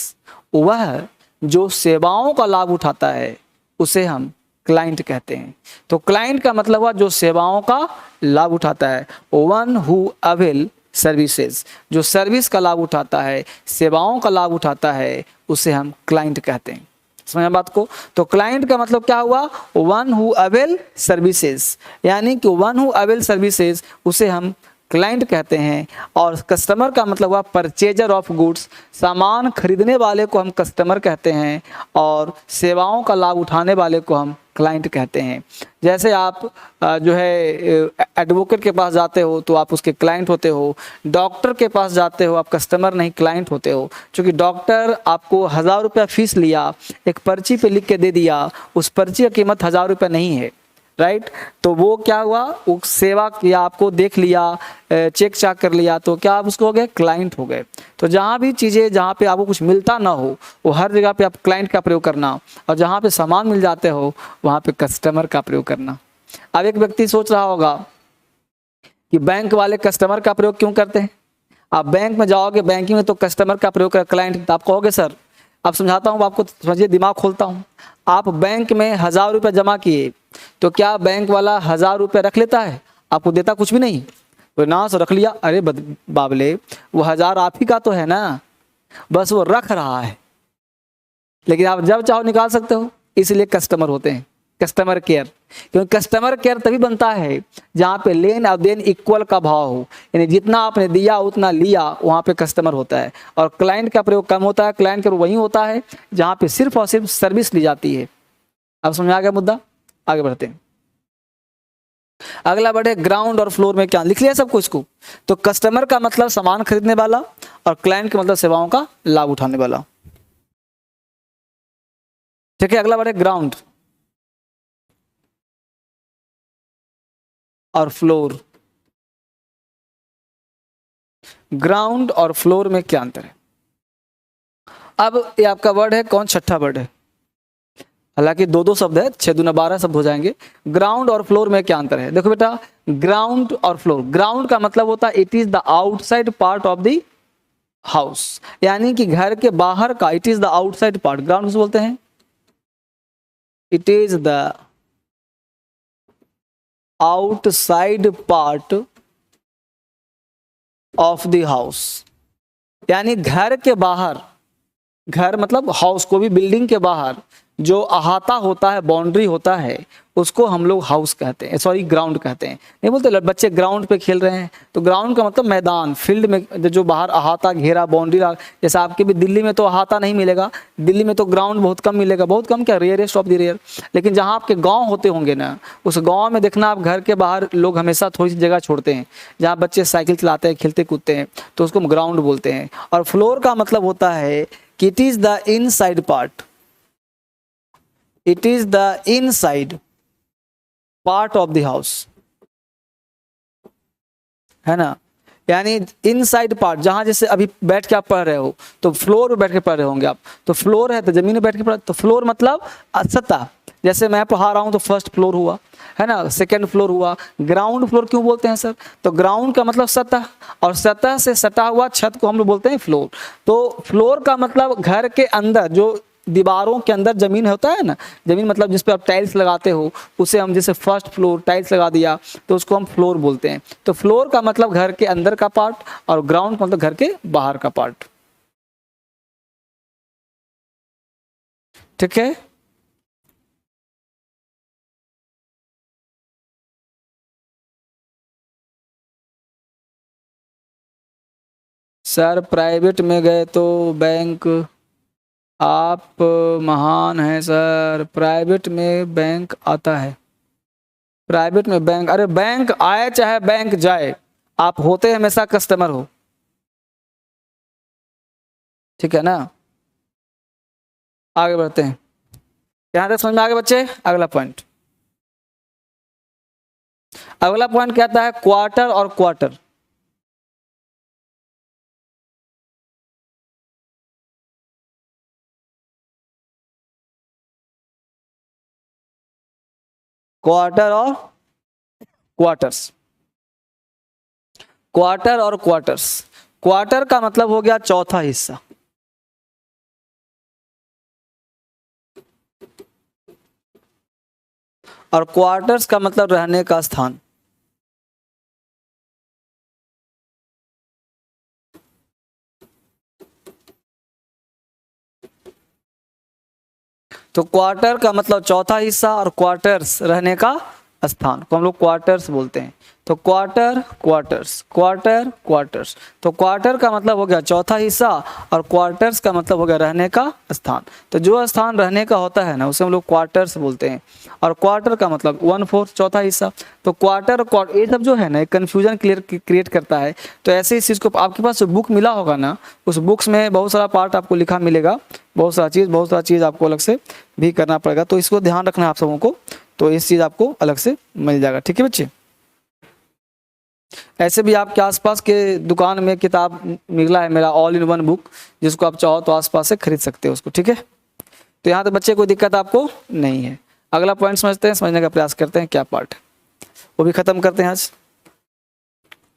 वह जो सेवाओं का लाभ उठाता है उसे हम क्लाइंट कहते हैं। तो क्लाइंट का मतलब हुआ जो सेवाओं का लाभ उठाता है, वन हु अवेल सर्विसेज, जो सर्विस का लाभ उठाता है, सेवाओं का लाभ उठाता है, उसे हम क्लाइंट कहते हैं। समझ बात को? तो क्लाइंट का मतलब क्या हुआ, वन हु अवेल सर्विसेज, यानी कि वन हु अवेल सर्विसेज, उसे हम क्लाइंट कहते हैं। और कस्टमर का मतलब हुआ परचेजर ऑफ गुड्स, सामान खरीदने वाले को हम कस्टमर कहते हैं और सेवाओं का लाभ उठाने वाले को हम क्लाइंट कहते हैं। जैसे आप जो है एडवोकेट के पास जाते हो तो आप उसके क्लाइंट होते हो, डॉक्टर के पास जाते हो आप कस्टमर नहीं क्लाइंट होते हो। क्योंकि डॉक्टर आपको 1000 रुपया फीस लिया, एक पर्ची पे लिख के दे दिया, उस पर्ची की कीमत 1000 रुपया नहीं है, राइट। तो वो क्या हुआ, वो सेवा किया, आपको देख लिया, चेक चाक कर लिया, तो क्या आप उसको हो गए, क्लाइंट हो गए। तो जहाँ भी चीज़ें, जहाँ पे आपको कुछ मिलता ना हो, वो हर जगह पे आप क्लाइंट का प्रयोग करना, और जहाँ पे सामान मिल जाते हो वहाँ पे कस्टमर का प्रयोग करना। अब एक व्यक्ति सोच रहा होगा कि बैंक वाले कस्टमर का प्रयोग क्यों करते हैं। आप बैंक में जाओगे, बैंकिंग में तो कस्टमर का प्रयोग कर क्लाइंट, तो आप कहोगे सर, आप समझाता हूँ आपको, समझिए, दिमाग खोलता हूँ। आप बैंक में 1000 रुपये जमा किए, तो क्या बैंक वाला 1000 रुपये रख लेता है, आपको देता कुछ भी नहीं? तो ना सर रख लिया, अरे बाबले, वो 1000 आप ही का तो है ना, बस वो रख रहा है, लेकिन आप जब चाहो निकाल सकते हो। इसलिए कस्टमर होते हैं, कस्टमर केयर। क्योंकि कस्टमर केयर तभी बनता है जहाँ पे लेन और देन इक्वल का भाव हो, यानी जितना आपने दिया उतना लिया, वहाँ पे कस्टमर होता है। और क्लाइंट का प्रयोग कम होता है, क्लाइंट का वही होता है जहाँ पे सिर्फ और सिर्फ सर्विस ली जाती है। अब समझ आ गया मुद्दा, आगे बढ़ते हैं। अगला बढ़े, ग्राउंड और फ्लोर में क्या लिख लिया सब कुछ को। तो कस्टमर का मतलब सामान खरीदने वाला और क्लाइंट का मतलब सेवाओं का लाभ उठाने वाला, ठीक है। अगला बढ़े, ग्राउंड और फ्लोर। ग्राउंड और फ्लोर में क्या अंतर है? अब ये आपका वर्ड है कौन, छठा वर्ड है, हालांकि दो दो शब्द है, 6 दूना 12 शब्द हो जाएंगे। ग्राउंड और फ्लोर में क्या अंतर है? देखो बेटा, ग्राउंड और फ्लोर, ग्राउंड का मतलब होता है it is the outside part of the house, यानी कि घर के बाहर का, it is the outside part. Ground किसे बोलते हैं? It is the outside part of the house, यानी घर के बाहर, घर मतलब हाउस को भी, बिल्डिंग के बाहर जो अहाता होता है, बाउंड्री होता है, उसको हम लोग हाउस कहते हैं, सॉरी ग्राउंड कहते हैं। नहीं बोलते बच्चे ग्राउंड पे खेल रहे हैं, तो ग्राउंड का मतलब मैदान, फील्ड में जो बाहर अहाता, घेरा, बाउंड्री, जैसा आपके भी दिल्ली में तो अहाता नहीं मिलेगा, दिल्ली में तो ग्राउंड बहुत कम मिलेगा, बहुत कम क्या, रेयरेस्ट ऑफ द रेयर। लेकिन जहाँ आपके गाँव होते होंगे ना, उस गाँव में देखना आप, घर के बाहर लोग हमेशा थोड़ी सी जगह छोड़ते हैं जहाँ बच्चे साइकिल चलाते हैं, खेलते कूदते हैं, तो उसको हम ग्राउंड बोलते हैं। और फ्लोर का मतलब होता है कि it is the inside part, it is the inside part of the house, है ना। यानी इनसाइड पार्ट, जहां जैसे अभी बैठ के आप पढ़ रहे हो तो फ्लोर पे बैठ के पढ़ रहे होंगे आप, तो फ्लोर है तो जमीन में बैठ के पढ़, तो फ्लोर मतलब सतह। जैसे मैं पढ़ा रहा हूं तो फर्स्ट फ्लोर हुआ, है ना, सेकंड फ्लोर हुआ। ग्राउंड फ्लोर क्यों बोलते हैं सर? तो ग्राउंड का मतलब सतह, और सतह से सटा हुआ छत को हम लोग बोलते हैं फ्लोर। तो फ्लोर का मतलब घर के अंदर, जो दीवारों के अंदर जमीन होता है ना, जमीन मतलब जिस पे आप टाइल्स लगाते हो, उसे हम जैसे फर्स्ट फ्लोर टाइल्स लगा दिया तो उसको हम फ्लोर बोलते हैं। तो फ्लोर का मतलब घर के अंदर का पार्ट, और ग्राउंड मतलब घर के बाहर का पार्ट, ठीक है। सर प्राइवेट में गए तो बैंक, आप महान हैं सर, प्राइवेट में बैंक आता है, प्राइवेट में बैंक, अरे बैंक आए चाहे बैंक जाए, आप होते हमेशा कस्टमर हो, ठीक है ना। आगे बढ़ते हैं, यहां तक समझ में आगे बच्चे। अगला पॉइंट, अगला पॉइंट कहता है क्वार्टर और क्वार्टर। क्वार्टर और क्वार्टर्स, क्वार्टर और क्वार्टर्स। क्वार्टर का मतलब हो गया चौथा हिस्सा, और क्वार्टर्स का मतलब रहने का स्थान। तो क्वार्टर का मतलब चौथा हिस्सा और क्वार्टर्स रहने का स्थान को हम लोग क्वार्टर्स बोलते हैं। तो क्वार्टर, क्वार्टर्स, क्वार्टर, क्वार्टर्स। तो क्वार्टर का मतलब हो गया चौथा हिस्सा और क्वार्टर्स का मतलब हो गया रहने का स्थान। तो जो स्थान रहने का होता है ना उसे हम लोग क्वार्टर्स बोलते हैं, और क्वार्टर का मतलब 1/4 चौथा हिस्सा। तो क्वार्टर क्वार्टर ये सब जो है ना कन्फ्यूजन क्रिएट करता है। तो ऐसे इस चीज़ को आपके पास जो बुक मिला होगा ना उस बुक्स में बहुत सारा पार्ट आपको लिखा मिलेगा, बहुत सारा चीज़ आपको अलग से भी करना पड़ेगा। तो इसको ध्यान रखना है आप सबों को, तो इस चीज़ आपको अलग से मिल जाएगा। ठीक है बच्चे। ऐसे भी आपके आसपास के दुकान में किताब मिला है मेरा ऑल इन वन बुक, जिसको आप चाहो तो आसपास से खरीद सकते हो उसको। ठीक है, तो यहाँ तो बच्चे कोई दिक्कत आपको नहीं है। अगला पॉइंट समझते हैं, समझने का प्रयास करते हैं क्या पार्ट है वो भी खत्म करते हैं आज।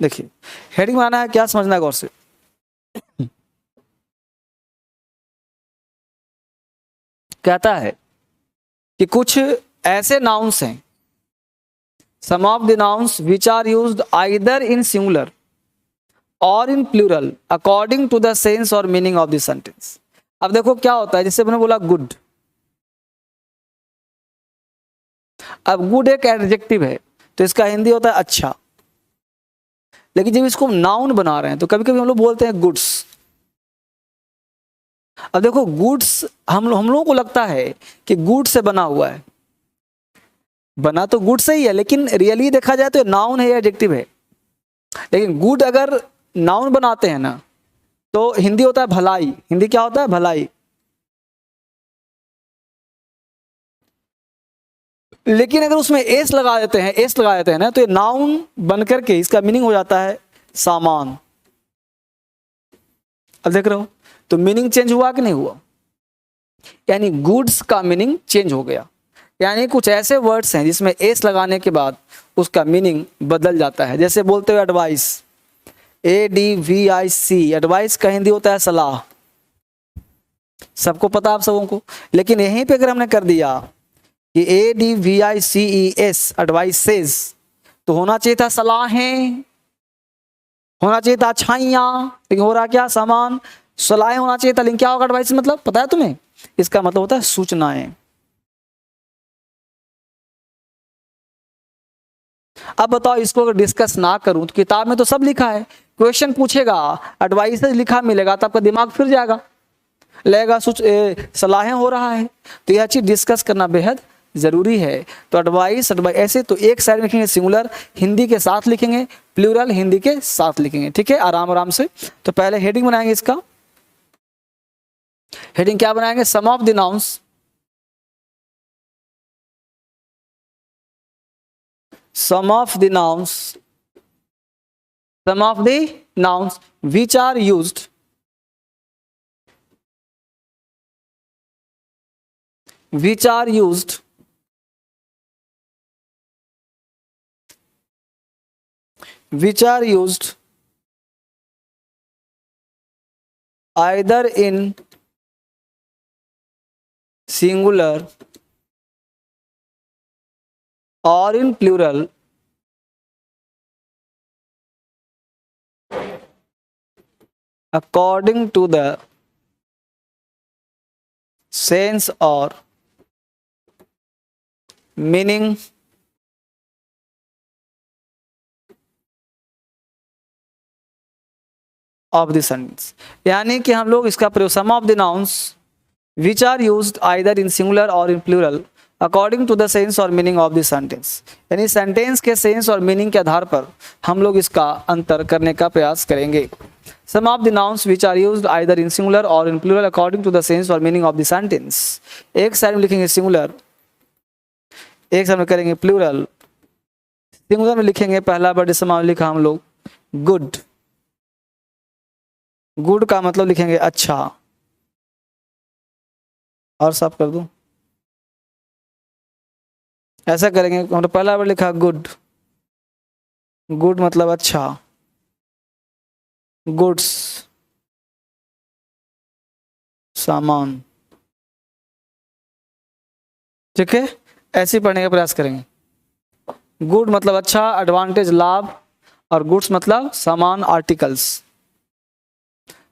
देखिए हेडिंग बनाना है, क्या समझना है गौर से। कहता है कि कुछ ऐसे नाउन्स हैं, some of the nouns which are used either in singular or in plural according to the sense or meaning of the sentence। अब देखो क्या होता है, जैसे मैंने बोला गुड। अब गुड एक एडजेक्टिव है तो इसका हिंदी होता है अच्छा, लेकिन जब इसको नाउन बना रहे हैं तो कभी कभी हम लोग बोलते हैं गुड्स। अब देखो गुड्स हम लोगों को लगता है कि गुड से बना हुआ है, बना तो गुड से ही है, लेकिन रियली देखा जाए तो नाउन है या एडजेक्टिव है। लेकिन गुड अगर नाउन बनाते हैं ना तो हिंदी होता है भलाई। हिंदी क्या होता है? भलाई। लेकिन अगर उसमें एस लगा देते हैं ना तो ये नाउन बन करके इसका मीनिंग हो जाता है सामान। अब देख रहे हो तो मीनिंग चेंज हुआ कि नहीं हुआ? यानी गुड्स का मीनिंग चेंज हो गया। यानी कुछ ऐसे वर्ड्स हैं जिसमें एस लगाने के बाद उसका मीनिंग बदल जाता है। जैसे बोलते हुए एडवाइस, ADVIC, एडवाइस का हिंदी होता है सलाह। सबको पता आप सबों को। लेकिन यहीं पे अगर हमने कर दिया कि ADVICES एडवाइसेस, तो होना चाहिए था सलाहें, होना चाहिए था अच्छाइयाँ, लेकिन हो रहा क्या? सामान। सलाहें होना चाहिए था, लेकिन क्या होगा एडवाइस मतलब? पता है तुम्हें? इसका मतलब होता है सूचनाएं। अब बताओ इसको अगर डिस्कस ना करूं तो किताब में तो सब लिखा है, क्वेश्चन पूछेगा, एडवाइस लिखा मिलेगा तो आपका दिमाग फिर जाएगा, लगेगा सलाहें हो रहा है। तो यह चीज डिस्कस करना बेहद जरूरी है। तो एडवाइस ऐसे तो एक साइड लिखेंगे सिंगुलर हिंदी के साथ लिखेंगे, प्लूरल हिंदी के साथ लिखेंगे। ठीक है, आराम आराम से। तो पहले हेडिंग बनाएंगे इसका। हेडिंग क्या बनाएंगे? Some of the nouns, some of the nouns which are used either in singular or in plural according to the sense or meaning of the sentence। यानी कि हम लोग इसका प्रयोग some of the nouns which are used either in singular और in plural according to the sense और meaning of the sentence, यानी sentence के सेंस और मीनिंग के आधार पर हम लोग इसका अंतर करने का प्रयास करेंगे। Some of the nouns which are used either in singular और in plural according to the sense और मीनिंग ऑफ द सेंटेंस। एक साइड में लिखेंगे सिंगुलर, एक साइड में करेंगे प्लूरल। सिंगुलर में लिखेंगे पहला वर्ड समाज लिखा हम लोग गुड, गुड का मतलब लिखेंगे अच्छा, और साफ कर दूं, ऐसा करेंगे। हमने पहला वर्ड लिखा गुड, गुड मतलब अच्छा, गुड्स सामान। ठीक है, ऐसे पढ़ने का प्रयास करेंगे। गुड मतलब अच्छा, एडवांटेज लाभ, और गुड्स मतलब सामान आर्टिकल्स।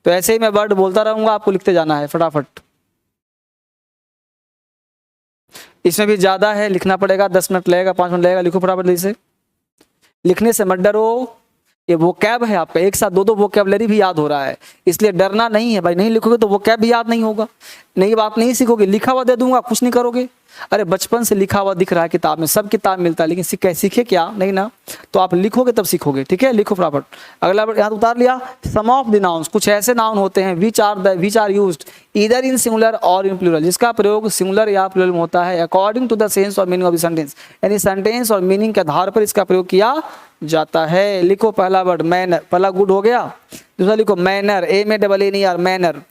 तो ऐसे ही मैं वर्ड बोलता रहूंगा, आपको लिखते जाना है फटाफट। इसमें भी ज़्यादा है, लिखना पड़ेगा, 10 मिनट लगेगा, 5 मिनट लगेगा। लिखो फटाफट जल्दी से। लिखने से मत डरो, ये वोकैब है आपका, एक साथ 2-2 वोकैबलरी भी याद हो रहा है, इसलिए डरना नहीं है भाई। नहीं लिखोगे तो वोकैब भी याद नहीं होगा, नई बात नहीं सीखोगे। लिखा हुआ दे दूंगा, कुछ नहीं करोगे। अरे बचपन से लिखा हुआ दिख रहा है किताब में, सब किताब मिलता है, लेकिन सीखे क्या नहीं ना, तो आप लिखोगे तब सीखोगे। ठीक है, लिखो फटाफट। अगला यहाँ उतार लिया। सम ऑफ द नाउन्स, कुछ ऐसे नाउन होते हैं which are used either in singular और इन प्लूरल, जिसका प्रयोग सिंगुलर या प्लूरल में होता है अकॉर्डिंग टू द सेंस और मीनिंग ऑफ द सेंटेंस, यानी सेंटेंस और मीनिंग के आधार पर इसका प्रयोग किया जाता है। लिखो पहला वर्ड मैनर, पहला गुड हो गया। दूसरा लिखो manner, MANNER, manner,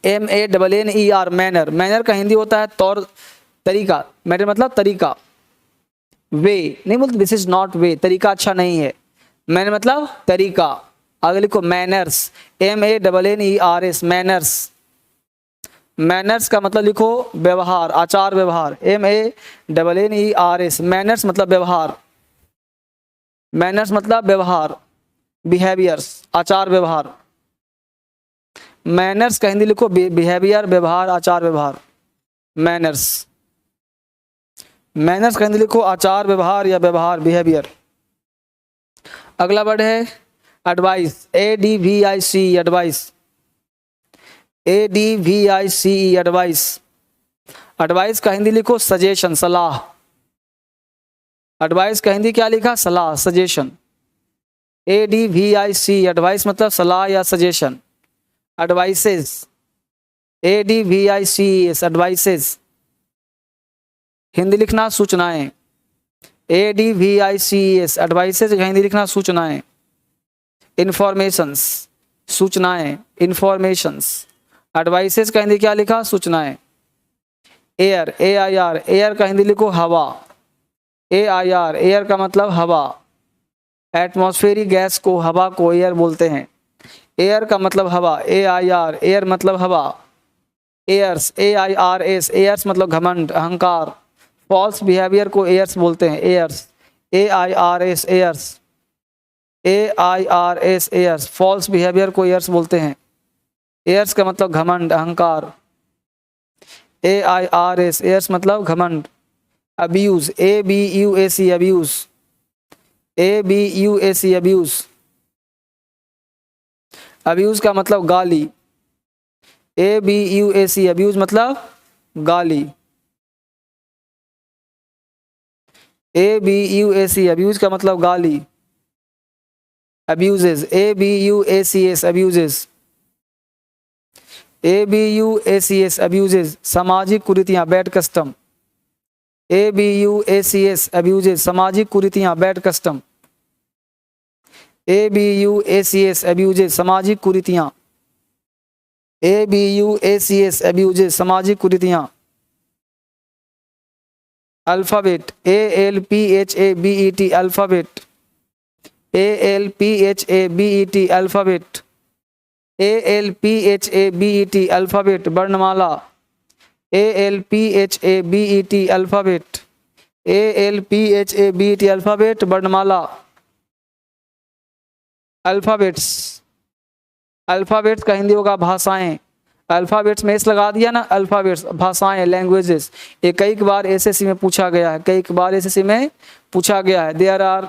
MANNER, manner. Manner का हिंदी होता है तौर तरीका, मैनर मतलब तरीका। वे नहीं बोलते, दिस इज नॉट वे, तरीका अच्छा नहीं है। मैनर मतलब तरीका। आगे लिखो मैनर्स, MANNERS, मैनर्स। मैनर्स का मतलब लिखो व्यवहार, आचार व्यवहार, MANNERS, मैनर्स मतलब व्यवहार। मैनर्स मतलब व्यवहार, बिहेवियर्स, आचार व्यवहार। मैनर्स का हिंदी लिखो बिहेवियर, व्यवहार, आचार व्यवहार। मैनर्स, मैनर्स का हिंदी लिखो आचार व्यवहार या व्यवहार, बिहेवियर। अगला वर्ड है advice, ADVICE, advice, ADVICE, advice. Advice का हिंदी लिखो सजेशन, सलाह। एडवाइस का हिंदी क्या लिखा, सलाह, सजेशन। ADVICE, एडवाइस मतलब सलाह या suggestion. Advices, ADVICES, advices. Hindi लिखना सूचनाएं, ADVICES, एडवाइसेस का हिंदी लिखना सूचनाएं। इंफॉर्मेशंस, सूचनाएं, इंफॉर्मेशंस। एडवाइसेस का हिंदी क्या लिखा, सूचनाएं। एयर, AIR, एयर का हिंदी लिखो हवा, AIR, एयर का मतलब हवा। एटमॉस्फेरिक गैस को, हवा को एयर बोलते हैं। एयर का मतलब हवा, AIR, एयर मतलब हवा। एयर्स, AIRS, एयर्स मतलब घमंड, अहंकार। फॉल्स बिहेवियर को एयर्स बोलते हैं, airs, AIRS, airs, AIRS, airs. False behaviour को एयर्स बोलते हैं। एयर्स का मतलब घमंड, अहंकार। AIRS, एयर्स मतलब घमंड। Abuse, ABUSE, abuse, ABUSE, abuse. Abuse का मतलब गाली, ABUSE, अब्यूज मतलब गाली। ABUSE, अब्यूज का मतलब गाली। Abuses, ABUSES, abuses, ABUSES, abuses. सामाजिक कुरीतियां, बैड कस्टम, ABUSES, अब्यूजेस, सामाजिक कुरीतियां, बैड कस्टम। ABUSES, अब्यूजेस, सामाजिक कुरीतियां, ABUSES, अब्यूजेस, सामाजिक कुरीतियां। Alphabet, ALPHABET, alphabet, ALPHABET, alphabet, ALPHABET, alphabet. वर्णमाला, ALPHABET, अल्फाबेट, ALPHABET, अल्फाबेट, वर्णमाला। अल्फाबेट्स, अल्फाबेट्स का हिंदी होगा भाषाएं। अल्फाबेट्स में एस लगा दिया ना, अल्फाबेट्स, भाषाएं, लैंग्वेजेस। ये कई बार SSC में पूछा गया है, कई बार SSC में पूछा गया है। There are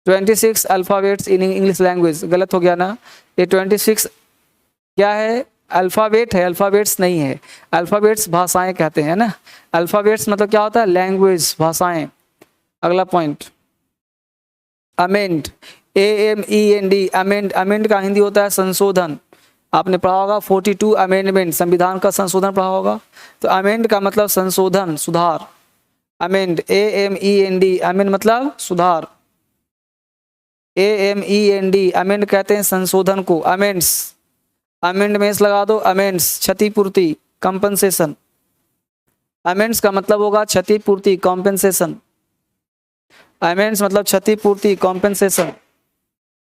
26 alphabets in English language. गलत हो गया ना, ये 26 क्या है, अल्फाबेट है, अल्फाबेट्स नहीं है। अल्फाबेट्स भाषाएं कहते हैं ना। अल्फाबेट्स मतलब क्या होता है, लैंग्वेज, भाषाएं। अगला point amend, AMEND, amend. Amend का हिंदी होता है संशोधन। आपने पढ़ा होगा 42 अमेंडमेंट, संविधान का संशोधन पढ़ा होगा। तो अमेंड का मतलब संशोधन, सुधार। अमेंड, AMEND, अमेंड मतलब सुधार। AMEND, अमेंड कहते हैं संशोधन को। अमेंड्स, अमेंड में लगा दो, अमेंड्स, क्षतिपूर्ति, कंपनसेशन। अमेंड्स का मतलब होगा क्षतिपूर्ति, कॉम्पेंसेशन। अमेंड्स मतलब क्षतिपूर्ति, कॉम्पेंसेशन।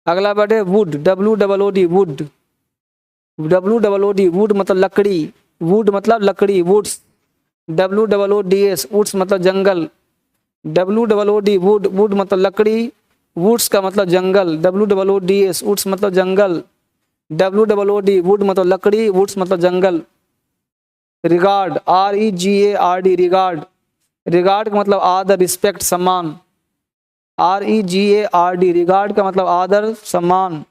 अगला वर्ड है would, WOOD, would, WOOD, would मतलब लकड़ी, वुड मतलब लकड़ी, वुड्स। WOODS, वुड्स मतलब जंगल, WOOD, वुड, वुड मतलब लकड़ी, वुड्स का मतलब जंगल। WOODS, वुड्स मतलब जंगल, WOOD, वुड मतलब लकड़ी, वुड्स मतलब जंगल। रिगार्ड, REGARD, रिगार्ड, रिगार्ड का मतलब आदर, रिस्पेक्ट, सम्मान। REGARD, रिगार्ड का मतलब आदर, सम्मान,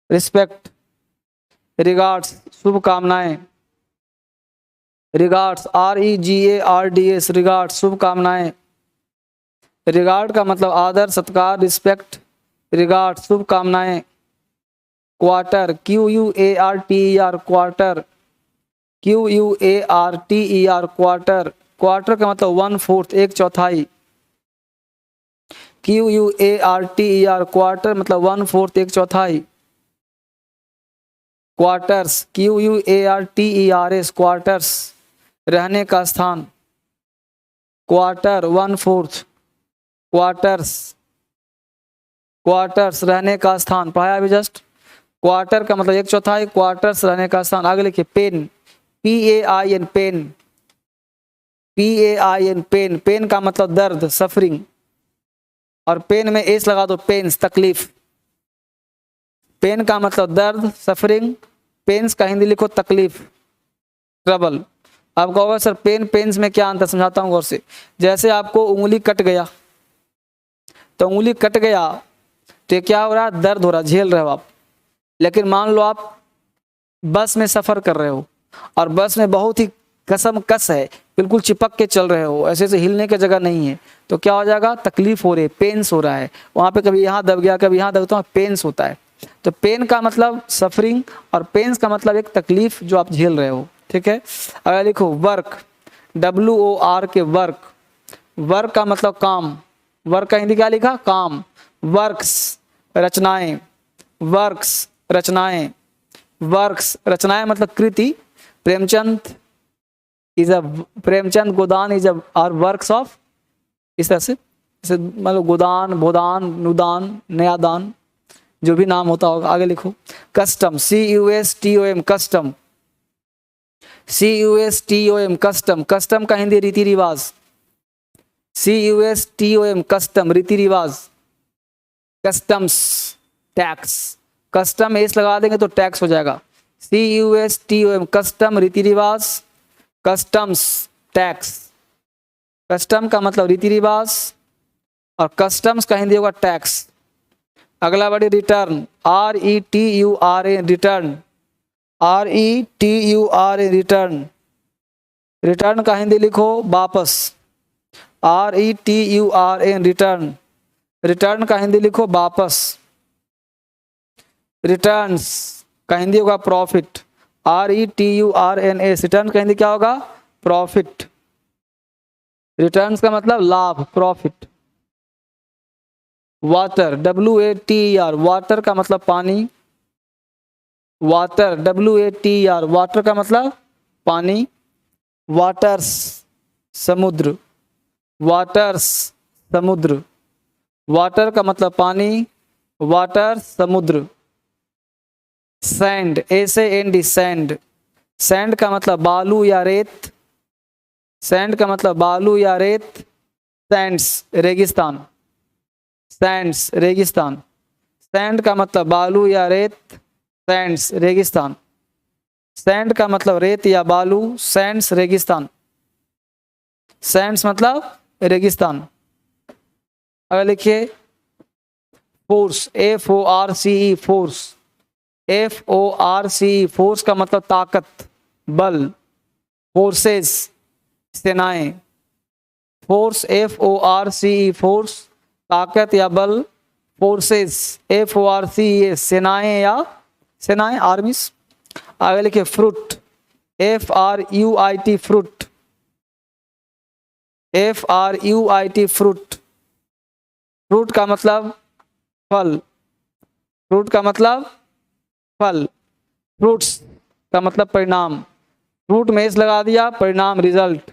रिस्पेक्ट। रिगार्ड्स, शुभकामनाएं। रिगार्ड्स, REGARDS, रिगार्ड्स, शुभकामनाएं। रिगार्ड का मतलब आदर, सत्कार, रिस्पेक्ट। रिगार्ड, शुभकामनाएं। Quarter, QUARTER, quarter, QUARTER, quarter. Quarter का मतलब 1/4, एक चौथाई। QUARTER, क्वार्टर मतलब 1/4, एक चौथाई। क्वार्टर्स, QUARTERS, क्वार्टर्स, रहने का स्थान। क्वार्टर 1/4, क्वार्टर्स, क्वार्टर्स रहने का स्थान, पढ़ाया अभी जस्ट। क्वार्टर का मतलब एक चौथाई, क्वार्टर्स रहने का स्थान। आगे लिखिए pen, PAIN, pen, PAIN, pen. Pen का मतलब दर्द, सफरिंग, और पेन में एस लगा दो, पेन्स, तकलीफ। पेन का मतलब दर्द, सफरिंग। पेन्स का हिंदी लिखो तकलीफ, ट्रबल। आप कहोगे सर पेन पेन्स में क्या अंतर, समझाता हूँ गौर से। जैसे आपको उंगली कट गया, तो उंगली कट गया तो क्या हो रहा है, दर्द हो रहा, झेल रहे हो आप। लेकिन मान लो आप बस में सफर कर रहे हो और बस में बहुत ही कसम कस है, बिल्कुल चिपक के चल रहे हो, ऐसे ऐसे हिलने की जगह नहीं है, तो क्या हो जाएगा, तकलीफ हो रही है, पेन्स हो रहा है। वहाँ पे कभी यहाँ दब गया, कभी यहाँ दब, तो पेन्स होता है। तो पेन का मतलब सफरिंग और पेन्स का मतलब एक तकलीफ जो आप झेल रहे हो, ठीक है। अगर लिखो वर्क, WOR के वर्क, वर्क का मतलब काम। वर्क का हिंदी क्या लिखा, काम। वर्क्स, रचनाएं, वर्क्स, रचनाएं, वर्क्स, रचनाएं मतलब कृति। प्रेमचंद प्रेमचंद गोदान इज आर वर्क्स ऑफ, इस तरह से, जैसे मतलब गोदान, भोदान, नुदान, नया दान, जो भी नाम होता होगा। आगे लिखो custom, CUSTOM, custom, CUSTOM, custom. Custom का हिंदी रीति रिवाज, CUSTOM, कस्टम, रीति रिवाज। कस्टम्स, टैक्स, कस्टम एस लगा देंगे तो टैक्स हो जाएगा। CUSTOM, कस्टम, रीति रिवाज। Customs, tax. कस्टम का मतलब रीति रिवाज और कस्टम्स का हिंदी होगा टैक्स। अगला word return, RETURN, return, RETURN, return. Return का हिंदी लिखो वापस, RETURN, रिटर्न। रिटर्न का हिंदी लिखो वापस। रिटर्न्स का हिंदी होगा प्रॉफिट, RETURNS, रिटर्न का हिंदी क्या होगा, प्रॉफिट। रिटर्न्स का मतलब लाभ, प्रॉफिट। वाटर, WATER, वाटर का मतलब पानी। वाटर, WATER, वाटर का मतलब पानी। वाटर्स, समुद्र, वाटर्स, समुद्र। वाटर का मतलब पानी, वाटर, समुद्र। Sand, SAND, sand. सैंड का मतलब बालू या रेत। सैंड का मतलब बालू या रेत। सैंड्स, रेगिस्तान। सैंड्स, रेगिस्तान। सैंड का मतलब बालू या रेत। सैंड्स, रेगिस्तान। सैंड का मतलब रेत या बालू। सैंड्स, रेगिस्तान। सैंड्स मतलब रेगिस्तान। अगर लिखिए force, FORCE, force, FORCE, force का मतलब ताकत, बल। फोर्सेस, सेनाएं। फोर्स, FORCE, फोर्स, ताकत या बल। फोर्सेस, FORCES, सेनाएं या सेनाएं, आर्मीज। आगे लिखिए fruit, FRUIT, fruit, FRUIT, fruit. Fruit का मतलब फल। फ्रूट का मतलब फल। फ्रूट्स का मतलब परिणाम। फ्रूट में इस लगा दिया, परिणाम, रिजल्ट।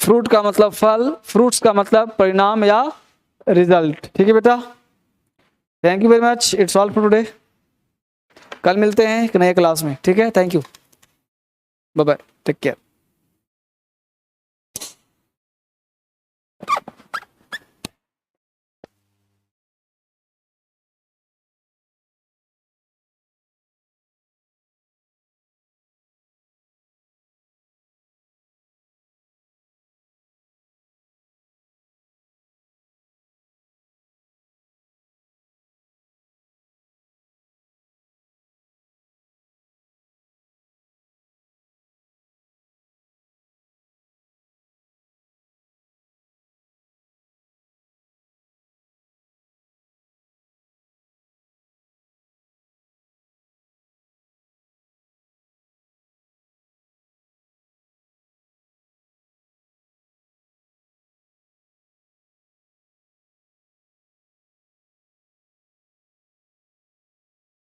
फ्रूट का मतलब फल, फ्रूट्स का मतलब परिणाम या रिजल्ट। ठीक है बेटा, thank you very much, it's all for today. कल मिलते हैं एक नए क्लास में, ठीक है, thank you, bye bye, take care.